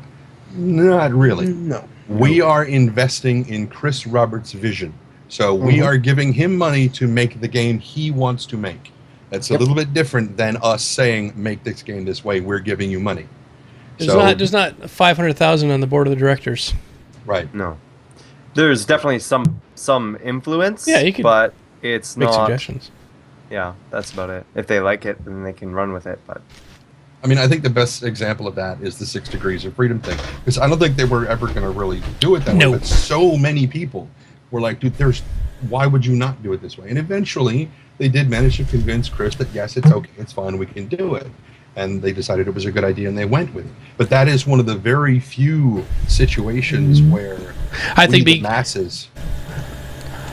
Not really. No. We are investing in Chris Roberts' vision. So we are giving him money to make the game he wants to make. That's a little bit different than us saying, make this game this way, we're giving you money. There's not 500,000 on the board of the directors. Right. No. There's definitely some influence. Yeah, you could. But it's Make not. suggestions. Yeah, that's about it. If they like it, then they can run with it. But I mean, I think the best example of that is the 6 degrees of freedom thing, because I don't think they were ever going to really do it that No. way. But so many people were like, dude, why would you not do it this way? And eventually, they did manage to convince Chris that yes, it's okay, it's fine, we can do it. And they decided it was a good idea, and they went with it. But that is one of the very few situations where I think the masses.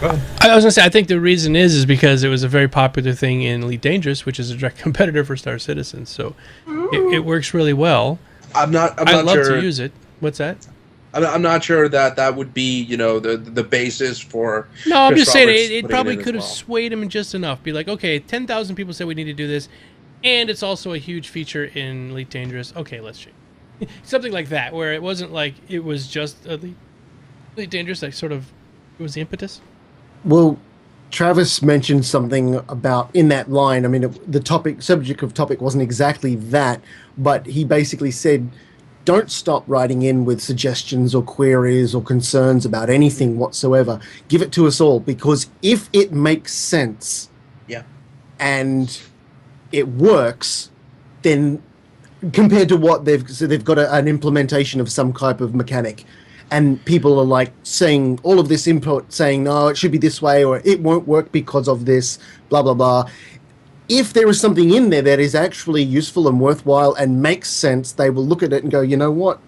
Go ahead. I was gonna say I think the reason is because it was a very popular thing in Elite Dangerous, which is a direct competitor for Star Citizen. So it works really well. I'm not I love sure. to use it. What's that? I'm not sure that would be, the basis for. No, I'm Chris just saying Roberts it putting probably in as could have well. swayed him just enough. Be like, okay, 10,000 people said we need to do this, and it's also a huge feature in Elite Dangerous. Okay, let's change. Something like that, where it wasn't like it was just Elite Dangerous. Like sort of, it was the impetus. Well, Travis mentioned something about in that line. I mean, the subject of topic wasn't exactly that, but he basically said, don't stop writing in with suggestions or queries or concerns about anything whatsoever. Give it to us all, because if it makes sense, Yeah. and it works, then compared to what they've got an implementation of some type of mechanic, and people are like saying all of this input, saying no, it should be this way, or it won't work because of this, blah blah blah. If there is something in there that is actually useful and worthwhile and makes sense, they will look at it and go, you know what,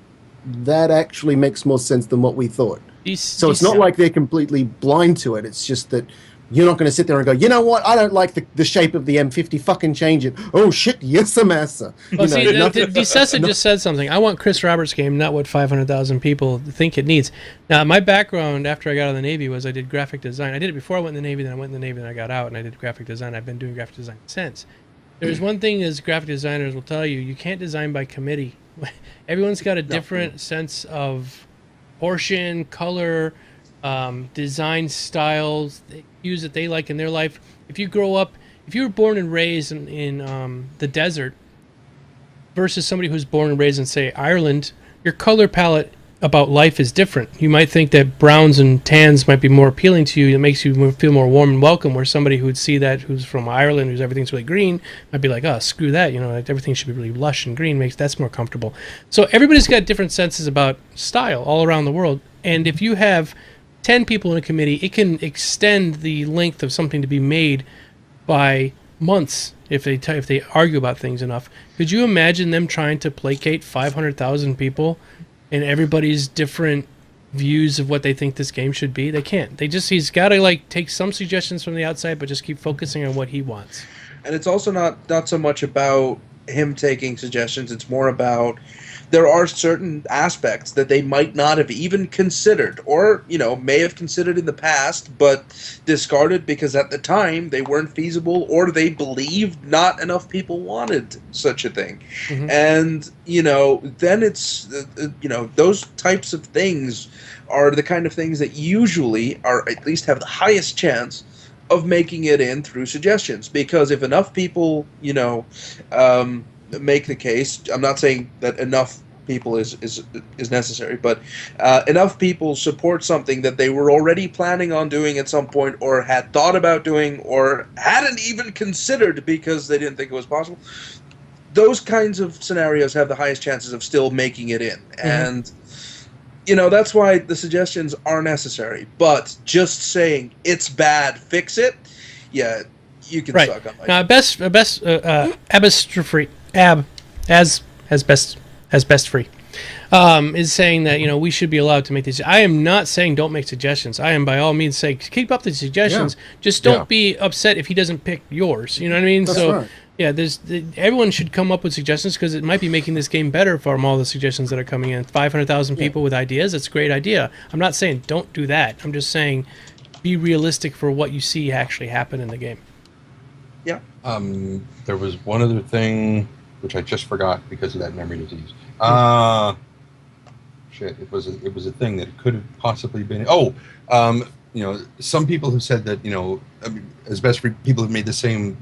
that actually makes more sense than what we thought. So it's not like they're completely blind to it. It's just that you're not going to sit there and go, you know what, I don't like the shape of the M50, fucking change it. Oh shit, yes, massa. Well, see, Decessa just said something. I want Chris Roberts' game, not what 500,000 people think it needs. Now, my background after I got out of the Navy was I did graphic design. I did it before I went in the Navy, then I went in the Navy, then I got out, and I did graphic design. I've been doing graphic design since. There's one thing as graphic designers will tell you, you can't design by committee. Everyone's got a different sense of proportion, color, design styles, views that they like in their life. If you were born and raised in the desert versus somebody who's born and raised in, say, Ireland, your color palette about life is different. You might think that browns and tans might be more appealing to you. It makes you feel more warm and welcome, where somebody who would see that, who's from Ireland, who's everything's really green, might be like, oh, screw that. Everything should be really lush and green. That's more comfortable. So everybody's got different senses about style all around the world. And if you have 10 people in a committee, it can extend the length of something to be made by months if they argue about things enough. Could you imagine them trying to placate 500,000 people and everybody's different views of what they think this game should be? They can't. He's got to take some suggestions from the outside, but just keep focusing on what he wants. And it's also not so much about him taking suggestions. It's more about there are certain aspects that they might not have even considered, or may have considered in the past but discarded because at the time they weren't feasible, or they believed not enough people wanted such a thing. Mm-hmm. And then it's those types of things are the kind of things that usually are, at least have the highest chance of making it in through suggestions, because if enough people make the case, I'm not saying that enough people is necessary, but enough people support something that they were already planning on doing at some point, or had thought about doing, or hadn't even considered because they didn't think it was possible. Those kinds of scenarios have the highest chances of still making it in. Mm-hmm. And that's why the suggestions are necessary. But just saying it's bad, fix it, yeah, you can suck on my now. Best free is saying that we should be allowed to make these. I am not saying don't make suggestions. I am by all means saying keep up the suggestions. Yeah. Just don't be upset if he doesn't pick yours. You know what I mean? That's right. Yeah, everyone should come up with suggestions, because it might be making this game better from all the suggestions that are coming in. 500,000 people with ideas, that's a great idea. I'm not saying don't do that. I'm just saying be realistic for what you see actually happen in the game. Yeah. There was one other thing which I just forgot because of that memory disease. Shit, it was a thing that could have possibly been. Some people have said that as best for people have made the same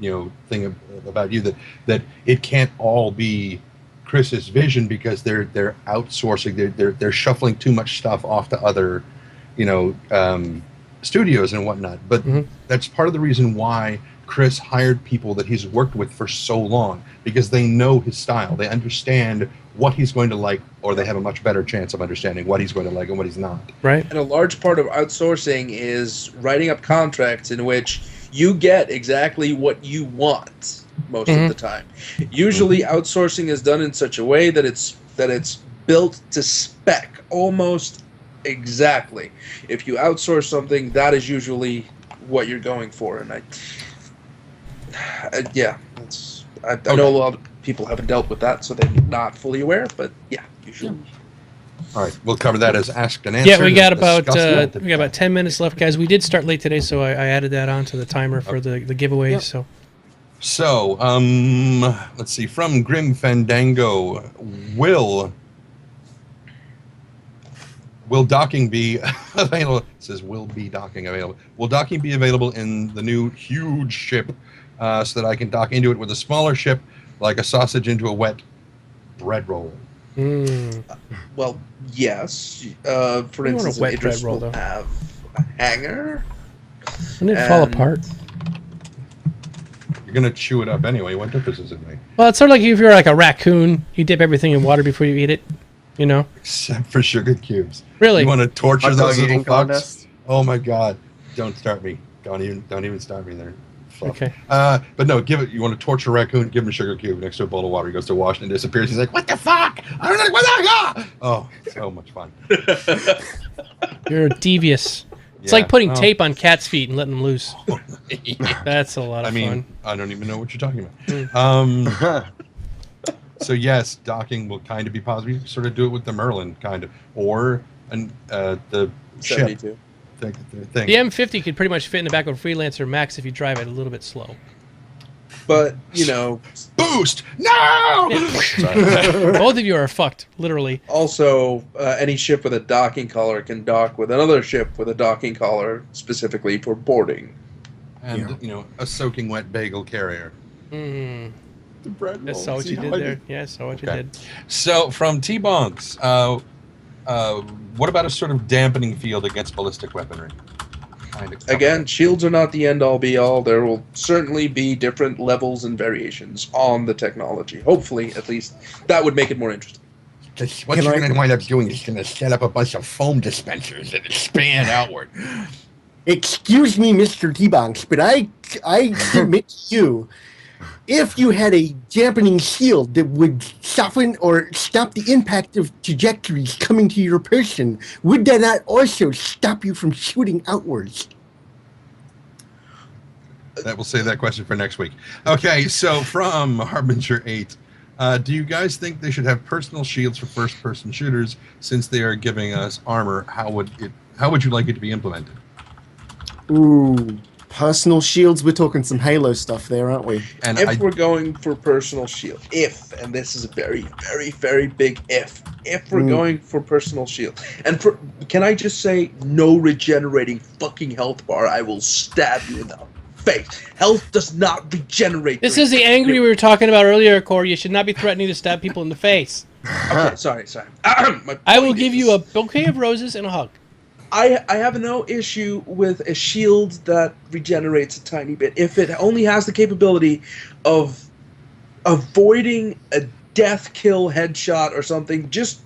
thing about you, that it can't all be Chris's vision because they're outsourcing, they're shuffling too much stuff off to other studios and whatnot. But Mhm. that's part of the reason why Chris hired people that he's worked with for so long, because they know his style. They understand what he's going to like, or they have a much better chance of understanding what he's going to like and what he's not. Right. And a large part of outsourcing is writing up contracts in which you get exactly what you want most of the time. Usually outsourcing is done in such a way that it's built to spec almost exactly. If you outsource something, that is usually what you're going for. And I know a lot of people haven't dealt with that, so they're not fully aware, but yeah, usually. All right, we'll cover that as asked and answered. Yeah, we got and discussed. about 10 minutes left, guys. We did start late today, so I added that onto the timer for the giveaway. Yep. So Let's see. From Grim Fandango, will docking be available? It says will be docking available. Will docking be available in the new huge ship, so that I can dock into it with a smaller ship, like a sausage into a wet bread roll? Well, yes. For You want a instance, wet Idris bread roll, will though. have a hanger. Wouldn't it fall And- apart? You're gonna chew it up anyway. What difference does it make? Well, it's sort of like if you're like a raccoon, you dip everything in water before you eat it. You know? Except for sugar cubes. Really? You want to torture Hot dog those little eating fucks? contest? Oh my god! Don't start me. Don't even start me there. Fuck. Okay. But no, give it. You want to torture a raccoon? Give him a sugar cube next to a bowl of water. He goes to wash and disappears. He's like, "What the fuck? I don't know what the fuck!" Oh, so much fun. You're devious. It's Yeah. like putting Oh. tape on cats' feet and letting them loose. That's a lot of I mean, fun. I don't even know what you're talking about. So yes, docking will kind of be possible. You sort of do it with the Merlin, kind of, or the ship 72. thing. The M50 could pretty much fit in the back of a Freelancer Max if you drive it a little bit slow. But, you know, Boost! No! Sorry. Both of you are fucked, literally. also, any ship with a docking collar can dock with another ship with a docking collar specifically for boarding. And a soaking wet bagel carrier. Mm, The bread I roll. saw what See you how did I there. Yeah, I saw what you Okay. did. So from T-Bonks, what about a sort of dampening field against ballistic weaponry? Kind of Again, shields are not the end-all be-all. There will certainly be different levels and variations on the technology. Hopefully, at least, that would make it more interesting. what Can you're I- going to wind up doing is going to set up a bunch of foam dispensers that expand outward. Excuse me, Mr. T-Bonks, but I submit to you, if you had a dampening shield that would soften or stop the impact of trajectories coming to your person, would that not also stop you from shooting outwards? That will save that question for next week. Okay, so from Harbinger 8, do you guys think they should have personal shields for first-person shooters since they are giving us armor? How would you like it to be implemented? Ooh, personal shields. We're talking some Halo stuff there, aren't we? And If we're going for personal shield, and this is a very, very, very big if we're going for personal shield, and can I just say, no regenerating fucking health bar, I will stab you in the face. Health does not regenerate. This is the angry we were talking about earlier, Corey. You should not be threatening to stab people in the face. Okay, sorry. My I will point give is- you a bouquet of roses and a hug. I have no issue with a shield that regenerates a tiny bit if it only has the capability of avoiding a death kill headshot or something. Just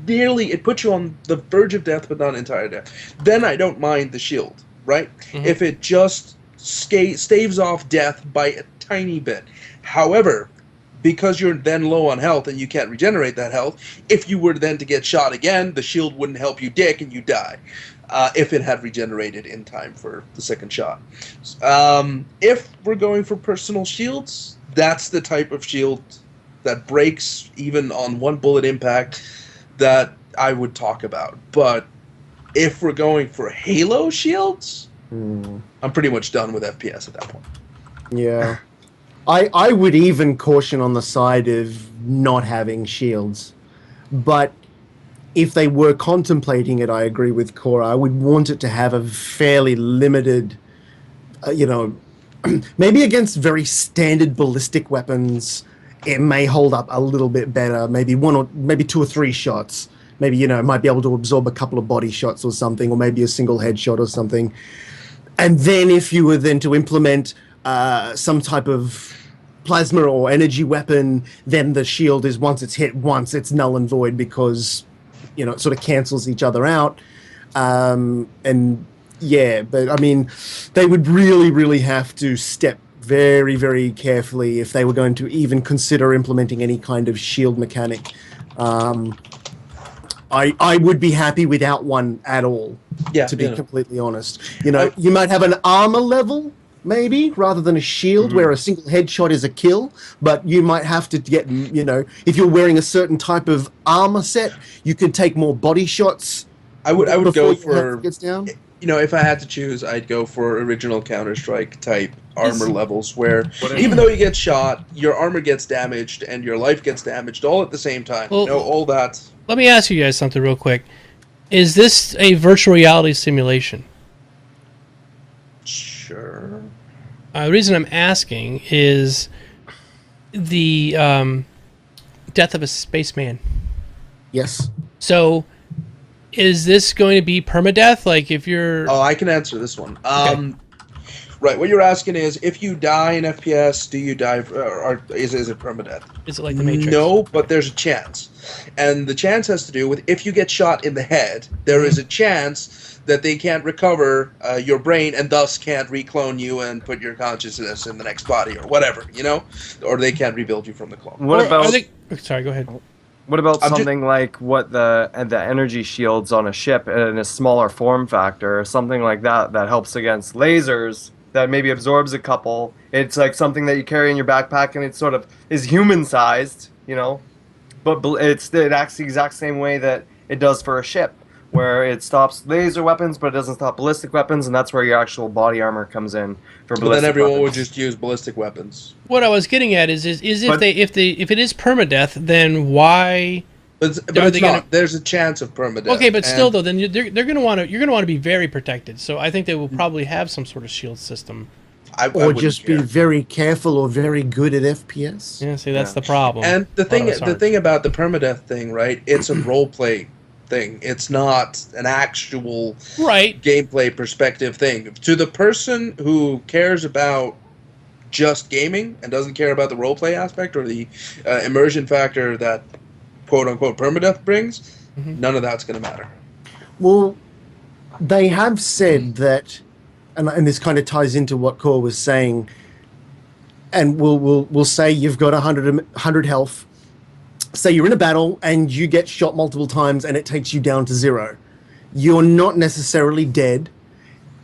nearly, it puts you on the verge of death, but not entire death. Then I don't mind the shield, right? If it just staves off death by a tiny bit. However, because you're then low on health and you can't regenerate that health, if you were then to get shot again, the shield wouldn't help you dick and you die. If it had regenerated in time for the second shot. If we're going for personal shields, that's the type of shield that breaks even on one bullet impact that I would talk about. But if we're going for Halo shields, I'm pretty much done with FPS at that point. Yeah. I would even caution on the side of not having shields. But if they were contemplating it, I agree with Cora. I would want it to have a fairly limited, maybe against very standard ballistic weapons, it may hold up a little bit better. Maybe two or three shots. maybe, might be able to absorb a couple of body shots or something, or maybe a single headshot or something. And then if you were then to implement some type of plasma or energy weapon, then the shield is, once it's hit once, it's null and void because, it sort of cancels each other out. And yeah, but I mean, they would really, really have to step very, very carefully if they were going to even consider implementing any kind of shield mechanic. I would be happy without one at all, to be completely honest. You might have an armor level, maybe, rather than a shield, where a single headshot is a kill, but you might have to get, if you're wearing a certain type of armor set, you could take more body shots. I would go for, gets down. If I had to choose, I'd go for original Counter-Strike type armor levels, where even though you get shot, your armor gets damaged and your life gets damaged all at the same time. Well, all that. Let me ask you guys something real quick. Is this a virtual reality simulation? Sure. The reason I'm asking is the death of a spaceman. Yes. So, is this going to be permadeath? Like, if you're... Oh, I can answer this one. Okay. Right, what you're asking is, if you die in FPS, do you die, or is it permadeath? Is it like the Matrix? No, but there's a chance. And the chance has to do with, if you get shot in the head, there is a chance that they can't recover your brain and thus can't reclone you and put your consciousness in the next body or whatever, or they can't rebuild you from the clone. What about? Sorry, go ahead. What about something like what the energy shields on a ship in a smaller form factor, something like that helps against lasers, that maybe absorbs a couple. It's like something that you carry in your backpack, and it sort of is human sized, but it acts the exact same way that it does for a ship, where it stops laser weapons, but it doesn't stop ballistic weapons, and that's where your actual body armor comes in for ballistic weapons. But then everyone would just use ballistic weapons. What I was getting at is if it is permadeath, then why? But it's not. There's a chance of permadeath. Okay, but still, though, then you're going to want to be very protected. So I think they will probably have some sort of shield system. Or just be very careful or very good at FPS. Yeah, see, that's the problem. And the thing about the permadeath thing, right? It's a role play thing. It's not an actual gameplay perspective thing. To the person who cares about just gaming and doesn't care about the role play aspect or the immersion factor that quote unquote permadeath brings, none of that's going to matter. Well, they have said that, and this kind of ties into what Core was saying, and we'll say you've got 100 health. Say you're in a battle and you get shot multiple times and it takes you down to 0. You're not necessarily dead.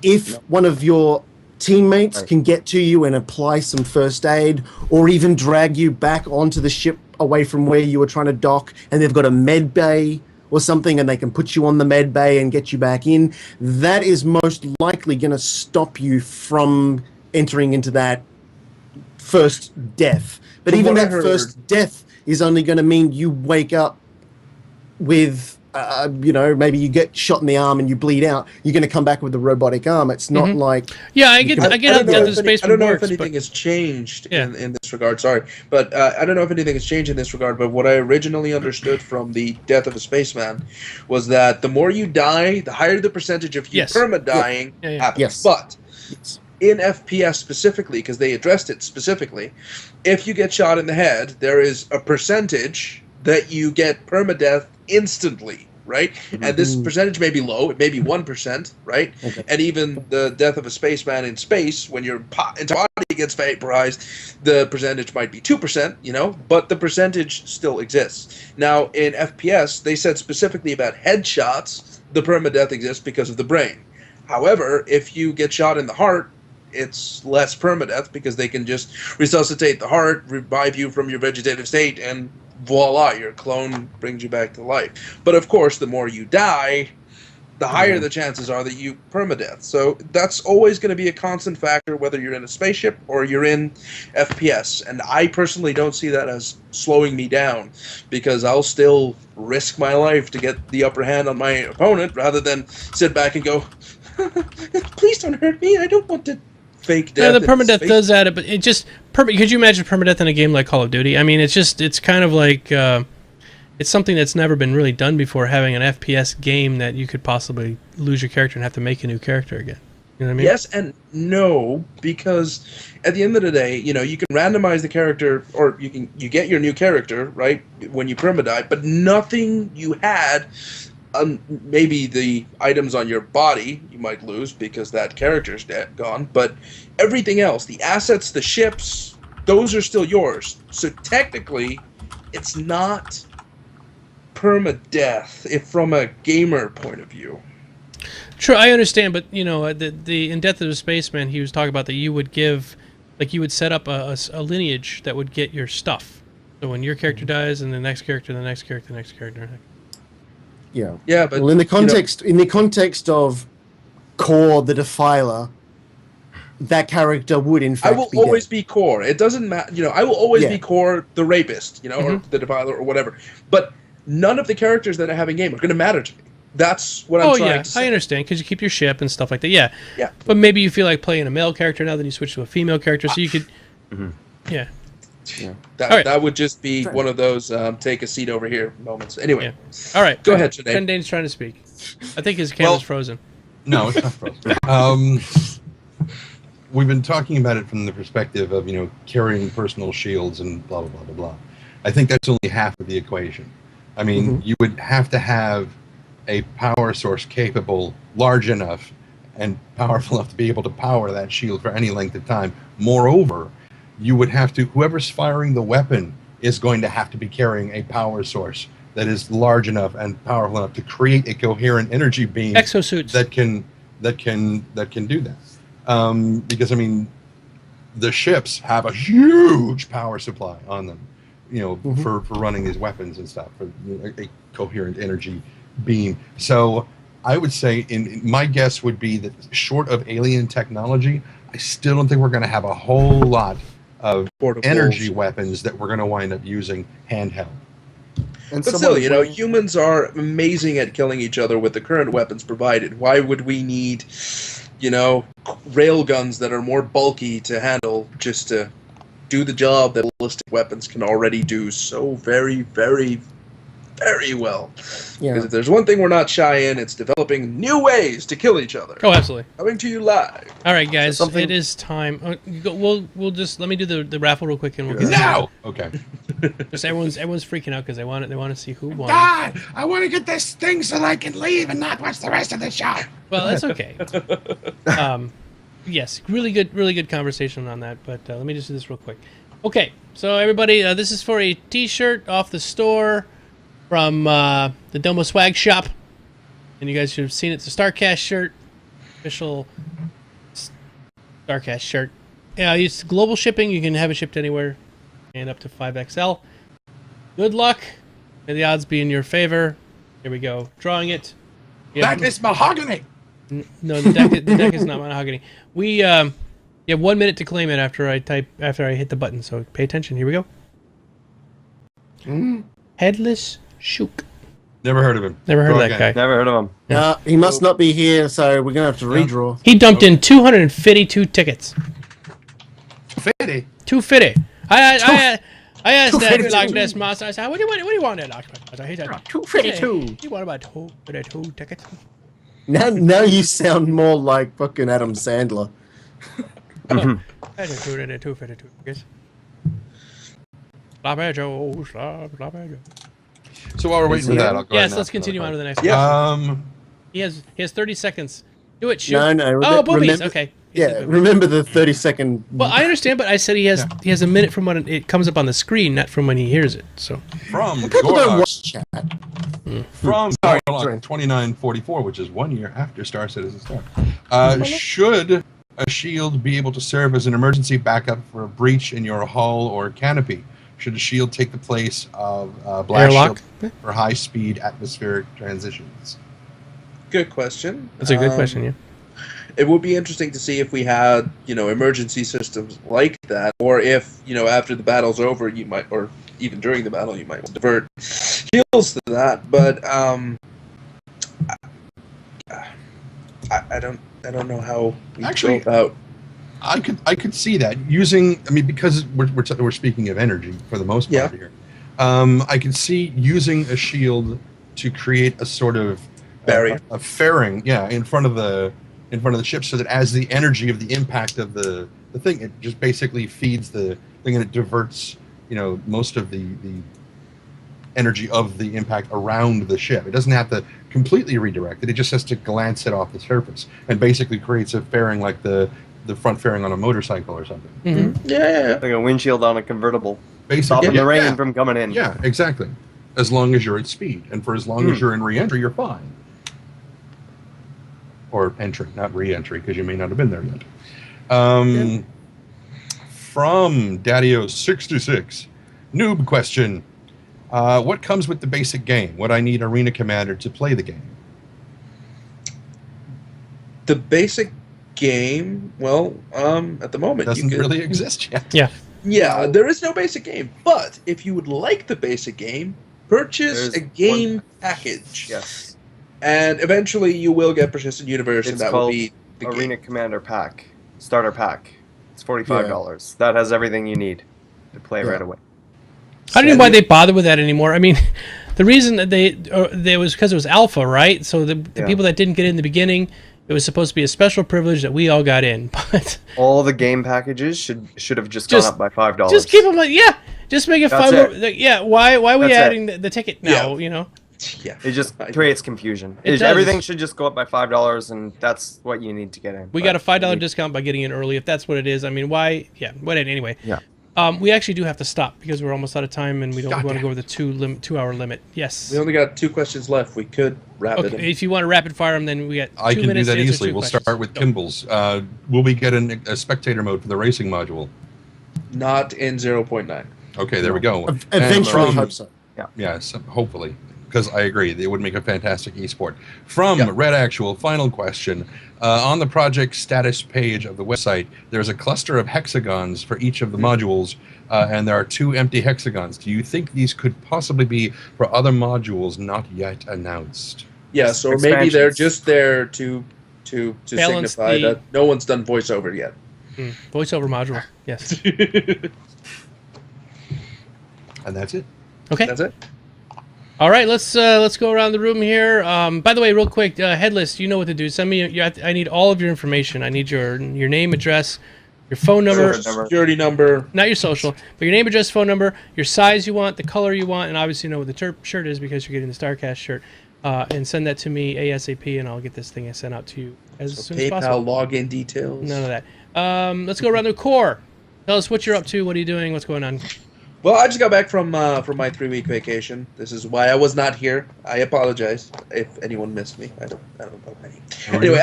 If one of your teammates can get to you and apply some first aid, or even drag you back onto the ship away from where you were trying to dock, and they've got a med bay or something, and they can put you on the med bay and get you back in, that is most likely going to stop you from entering into that first death. But even that first death is only going to mean you wake up with, maybe you get shot in the arm and you bleed out. You're going to come back with a robotic arm. It's not like... Yeah, I get how the space I don't know works, if anything has changed in this regard. Sorry. But I don't know if anything has changed in this regard. But what I originally understood from the death of a spaceman was that the more you die, the higher the percentage of you perma-dying happens. Yes. But in FPS specifically, because they addressed it specifically, if you get shot in the head, there is a percentage that you get permadeath instantly, right? And this percentage may be low, it may be 1%, right? Okay. And even the death of a spaceman in space, when your entire body gets vaporized, the percentage might be 2%, but the percentage still exists. Now, in FPS, they said specifically about headshots, the permadeath exists because of the brain. However, if you get shot in the heart, it's less permadeath because they can just resuscitate the heart, revive you from your vegetative state, and voila, your clone brings you back to life. But of course, the more you die, the higher the chances are that you permadeath. So that's always going to be a constant factor, whether you're in a spaceship or you're in FPS. And I personally don't see that as slowing me down, because I'll still risk my life to get the upper hand on my opponent rather than sit back and go, please don't hurt me, I don't want to fake death. Yeah, the permadeath does add it, but it just... Could you imagine permadeath in a game like Call of Duty? I mean, it's kind of like... it's something that's never been really done before, having an FPS game that you could possibly lose your character and have to make a new character again. You know what I mean? Yes and no, because at the end of the day, you know, you can randomize the character, or you get your new character, right, when you permadie, but nothing you had, maybe the items on your body you might lose because that character's gone, but everything else, the assets, the ships, those are still yours. So technically, it's not permadeath if from a gamer point of view. Sure, I understand, but you know, the in Death of the Spaceman, he was talking about that you would give, like you would set up a lineage that would get your stuff. So when your character dies, and the next character, the next character, the next character. Yeah. Yeah, but well, in the context of Core the Defiler, that character would in fact. I will always be Core. It doesn't matter. You know, I will always be Core the Rapist. You know, or the Defiler or whatever. But none of the characters that I have in game are going to matter to me. That's what I'm trying to say. I understand, because you keep your ship and stuff like that. Yeah. Yeah. But maybe you feel like playing a male character now, then you switch to a female character, so you could. Yeah. That would just be one of those take a seat over here moments. Anyway. Yeah. All right. Go ahead, Trendane. Trendane's trying to speak. I think his camera's frozen. No, it's not frozen. We've been talking about it from the perspective of, you know, carrying personal shields and blah, blah, blah, blah, blah. I think that's only half of the equation. I mean, you would have to have a power source capable, large enough, and powerful enough to be able to power that shield for any length of time. Moreover, you would have to, whoever's firing the weapon is going to have to be carrying a power source that is large enough and powerful enough to create a coherent energy beam Exosuits that can do that. Because I mean, the ships have a huge power supply on them, you know, for running these weapons and stuff, for a coherent energy beam. So I would say, in my guess would be that short of alien technology, I still don't think we're going to have a whole lot of energy weapons that we're going to wind up using handheld. But still, you know, humans are amazing at killing each other with the current weapons provided. Why would we need, you know, rail guns that are more bulky to handle just to do the job that ballistic weapons can already do so very, very, very well? Yeah. Because if there's one thing we're not shy in, it's developing new ways to kill each other. Oh, absolutely. Coming to you live. All right, guys, it is time. We'll just let me do the raffle real quick, and we'll get No. Okay. Just everyone's freaking out because they want to see who won. God, I want to get this thing so I can leave and not watch the rest of the show. Well, that's okay. Yes, really good conversation on that. But let me just do this real quick. Okay, so everybody, this is for a T-shirt off the store from the Domo Swag Shop, and you guys should have seen it. It's a StarCast shirt, official StarCast shirt. Yeah, it's global shipping. You can have it shipped anywhere, and up to 5XL. Good luck. May the odds be in your favor. Here we go. Drawing it. That is mahogany. No, the deck is not mahogany. We you have 1 minute to claim it after I hit the button. So pay attention. Here we go. Headless Shook. Never heard of him. Never heard of that guy. Never heard of him. No, he must not be here, so we're gonna have to redraw. He dumped in 252 tickets. 50. 250. I asked that Loch Ness Master. I said, "What do you want there, Loch Ness?" He said, 252. You want about 252 tickets? Now you sound more like fucking Adam Sandler. I just 252 tickets. So while we're waiting for that, I'll go ahead. Yes, let's continue on to the next Yeah. one. He has 30 seconds. Do it, shoot. No. Oh, boobies. Okay. Yeah, remember the 30-second. Well, I understand, but I said he has a minute from when it comes up on the screen, not from when he hears it. So From People don't Gordox, watch chat. from Sorry. 2944, which is 1 year after Star Citizen started. Should a shield be able to serve as an emergency backup for a breach in your hull or canopy? Should a shield take the place of blast Airlock? shield for high-speed atmospheric transitions? Good question. that's a good question. Yeah. It would be interesting to see if we had, you know, emergency systems like that, or if, you know, after the battle's over, you might, or even during the battle, you might divert shields to that. But I don't know how we Actually, go about. I could see that using. I mean, because we're speaking of energy for the most part here. I can see using a shield to create a sort of Barrier. a fairing, in front of the ship, so that as the energy of the impact of the thing, it just basically feeds the thing and it diverts, most of the energy of the impact around the ship. It doesn't have to completely redirect it. It just has to glance it off the surface and basically creates a fairing like the front fairing on a motorcycle or something. Mm-hmm. Yeah. Like a windshield on a convertible. Basically, Stopping the rain from coming in. Yeah, exactly. As long as you're at speed, and for as long as you're in re-entry, you're fine. Or entry, not re-entry, because you may not have been there yet. From Daddio66, noob question. What comes with the basic game? Would I need Arena Commander to play the game? The basic game, well, at the moment, Doesn't you can, really exist yet. Yeah. Yeah, there is no basic game. But if you would like the basic game, purchase There's a game one package. Yes. And eventually you will get Persistent Universe, and It's that will called be the Arena game. Commander Pack. Starter Pack. It's $45. That has everything you need to play right away. I don't know why they bother with that anymore. I mean, the reason that they was because it was alpha, right? So the people that didn't get in the beginning, it was supposed to be a special privilege that we all got in. But all the game packages should have just gone up by $5. just keep them just make it That's $5. it. Yeah, why are we That's adding the ticket now? Yeah. Yeah. It just creates confusion. It does. Everything should just go up by $5, and that's what you need to get in. We got a $5 discount by getting in early, if that's what it is. I mean, why? Yeah, but anyway. Yeah. We actually do have to stop because we're almost out of time, and we don't want to go over the 2-hour limit. Yes. We only got 2 questions left. We could wrap it in. If you want to rapid fire them, then we got 2 I can do minutes that to answer easily. 2 We'll questions. start with Kimball's. Will we get a spectator mode for the racing module? Not in 0.9. Okay, there we go. Eventually, And, hope so. Yes, hopefully, because I agree, it would make a fantastic esport. From Red Actual, final question. On the project status page of the website, there's a cluster of hexagons for each of the modules, and there are 2 empty hexagons. Do you think these could possibly be for other modules not yet announced? Yes, or maybe they're Expansions. just there to Balance signify the- that no one's done voiceover yet. Voiceover module. Yes. And that's it. Okay. That's it. All right. Let's go around the room here. By the way, real quick, Headless, you know what to do. Send me. I need all of your information. I need your name, address, your phone number. Security number. Not your social, but your name, address, phone number, your size you want, the color you want, and obviously you know what the shirt is because you're getting the StarCast shirt. And send that to me ASAP, and I'll get this thing sent out to you as soon as PayPal possible. login details. None of that. Let's go around the core. Tell us what you're up to. What are you doing? What's going on? Well, I just got back from my 3-week vacation. This is why I was not here. I apologize if anyone missed me. I don't know any. Anyway,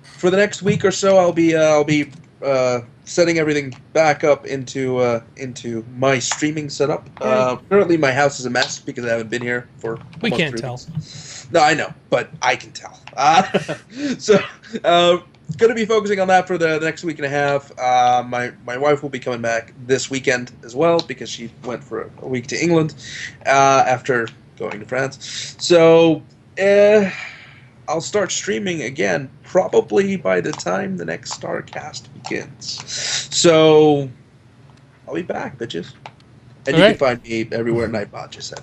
for the next week or so, I'll be setting everything back up into my streaming setup. Currently, my house is a mess because I haven't been here for. We almost can't 3 tell. weeks. No, I know, but I can tell. So. Going to be focusing on that for the next week and a half. My wife will be coming back this weekend as well because she went for a week to England after going to France. So I'll start streaming again probably by the time the next StarCast begins. So I'll be back, bitches. And you can find me everywhere Nightbot just said.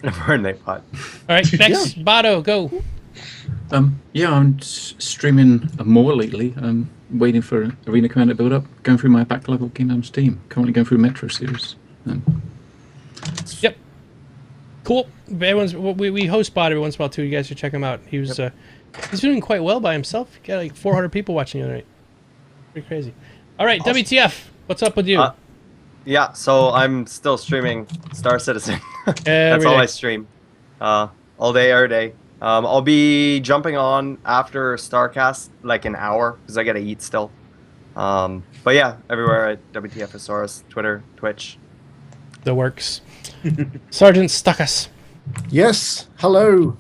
Never Nightbot. All right, next, Bado, go. I'm streaming more lately. I'm waiting for Arena Commander build up, going through my backlog of Kingdom Steam. Currently going through Metro series. Yep. Cool. We host Bot every once in a while too. You guys should check him out. He was he's doing quite well by himself. He got like 400 people watching you tonight. Pretty crazy. All right, awesome. WTF. What's up with you? Yeah, so I'm still streaming StarCitizen. That's all I stream. All day, every day. I'll be jumping on after StarCast, like an hour, because I gotta eat still. But yeah, everywhere at WTFosaurus, Twitter, Twitch. The works. Sergeant Stuckus. Yes, hello.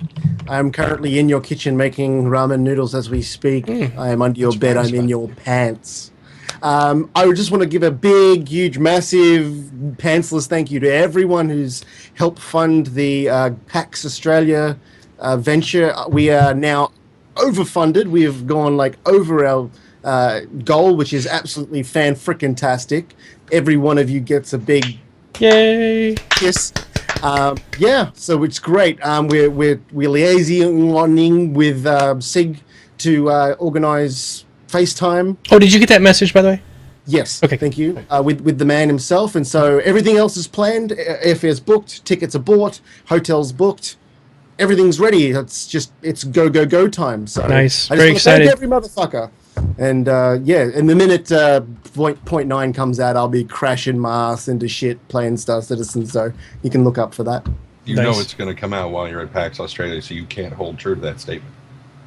I'm currently in your kitchen making ramen noodles as we speak. I am under your bed. I'm in your pants. I would just want to give a big, huge, massive, pantsless thank you to everyone who's helped fund the PAX Australia venture. We are now overfunded. We have gone like over our goal, which is absolutely fan-frickin-tastic. Every one of you gets a big Yay! kiss. Yeah, so it's great. We're liaisoning with SIG to organise FaceTime. Oh, did you get that message, by the way? Yes. Okay. Thank you. With the man himself, and so everything else is planned. Airfare's booked, tickets are bought, hotels booked. Everything's ready. It's go time. So Nice. I just Very wanna excited. thank every motherfucker. And yeah, and the minute point 9 comes out, I'll be crashing my ass into shit playing Star Citizen. So you can look up for that. You Nice. know it's going to come out while you're at PAX Australia, so you can't hold true to that statement.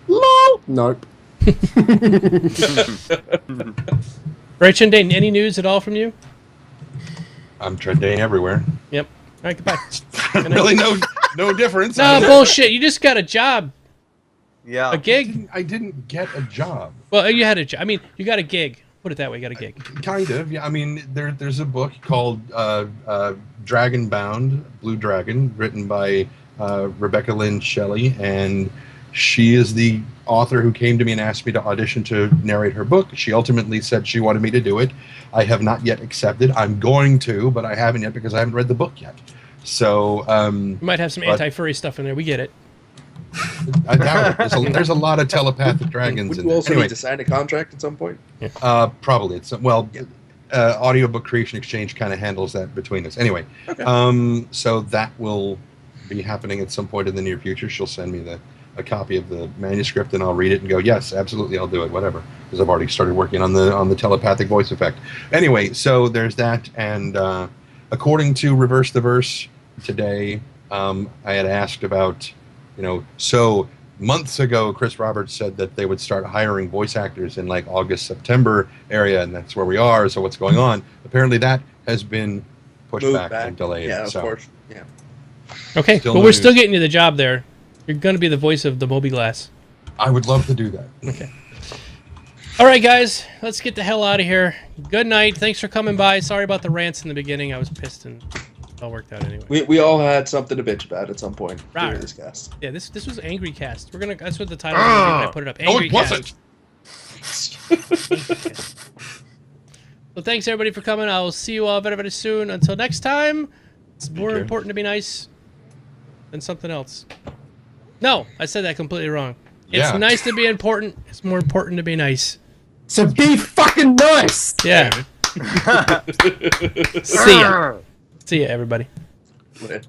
Lol. Nope. Right, Trendane, any news at all from you? I'm Trendane everywhere. Yep. All right, goodbye. Really, no difference. No, bullshit. You just got a job. Yeah. A gig? I didn't get a job. Well, you had a job. I mean, you got a gig. Put it that way. You got a gig. Kind of, yeah. I mean, there's a book called Dragon Bound, Blue Dragon, written by Rebecca Lynn Shelley, and she is the author who came to me and asked me to audition to narrate her book. She ultimately said she wanted me to do it. I have not yet accepted. I'm going to, but I haven't yet because I haven't read the book yet. So You might have some anti-furry stuff in there. We get it. I doubt it. There's a lot of telepathic dragons Would in you there. also Anyway, need to sign a contract at some point? probably. Audiobook Creation Exchange kind of handles that between us. Anyway, Okay. so that will be happening at some point in the near future. She'll send me a copy of the manuscript, and I'll read it and go, yes, absolutely, I'll do it, whatever. Because I've already started working on the telepathic voice effect. Anyway, so there's that, and according to Reverse the Verse today, I had asked about, so months ago, Chris Roberts said that they would start hiring voice actors in like August, September area, and that's where we are. So what's going on? Apparently that has been pushed Move back and delayed. Yeah, of so course. Yeah. Okay, Still but no we're news. still getting you the job there. You're going to be the voice of the Moby Glass. I would love to do that. Okay. All right, guys, let's get the hell out of here. Good night. Thanks for coming by. Sorry about the rants in the beginning. I was pissed, and it all worked out anyway. We all had something to bitch about at some point Right. during this cast. Yeah, this was ANGRYCAST. That's what the title is when I put it up. No, it ANGRYCAST. wasn't. Well, thanks everybody for coming. I will see you all very, very soon. Until next time, it's more care. important to be nice than something else. No, I said that completely wrong. Yeah. It's nice to be important. It's more important to be nice. So be fucking nice. Yeah. See ya. See ya, everybody. Later.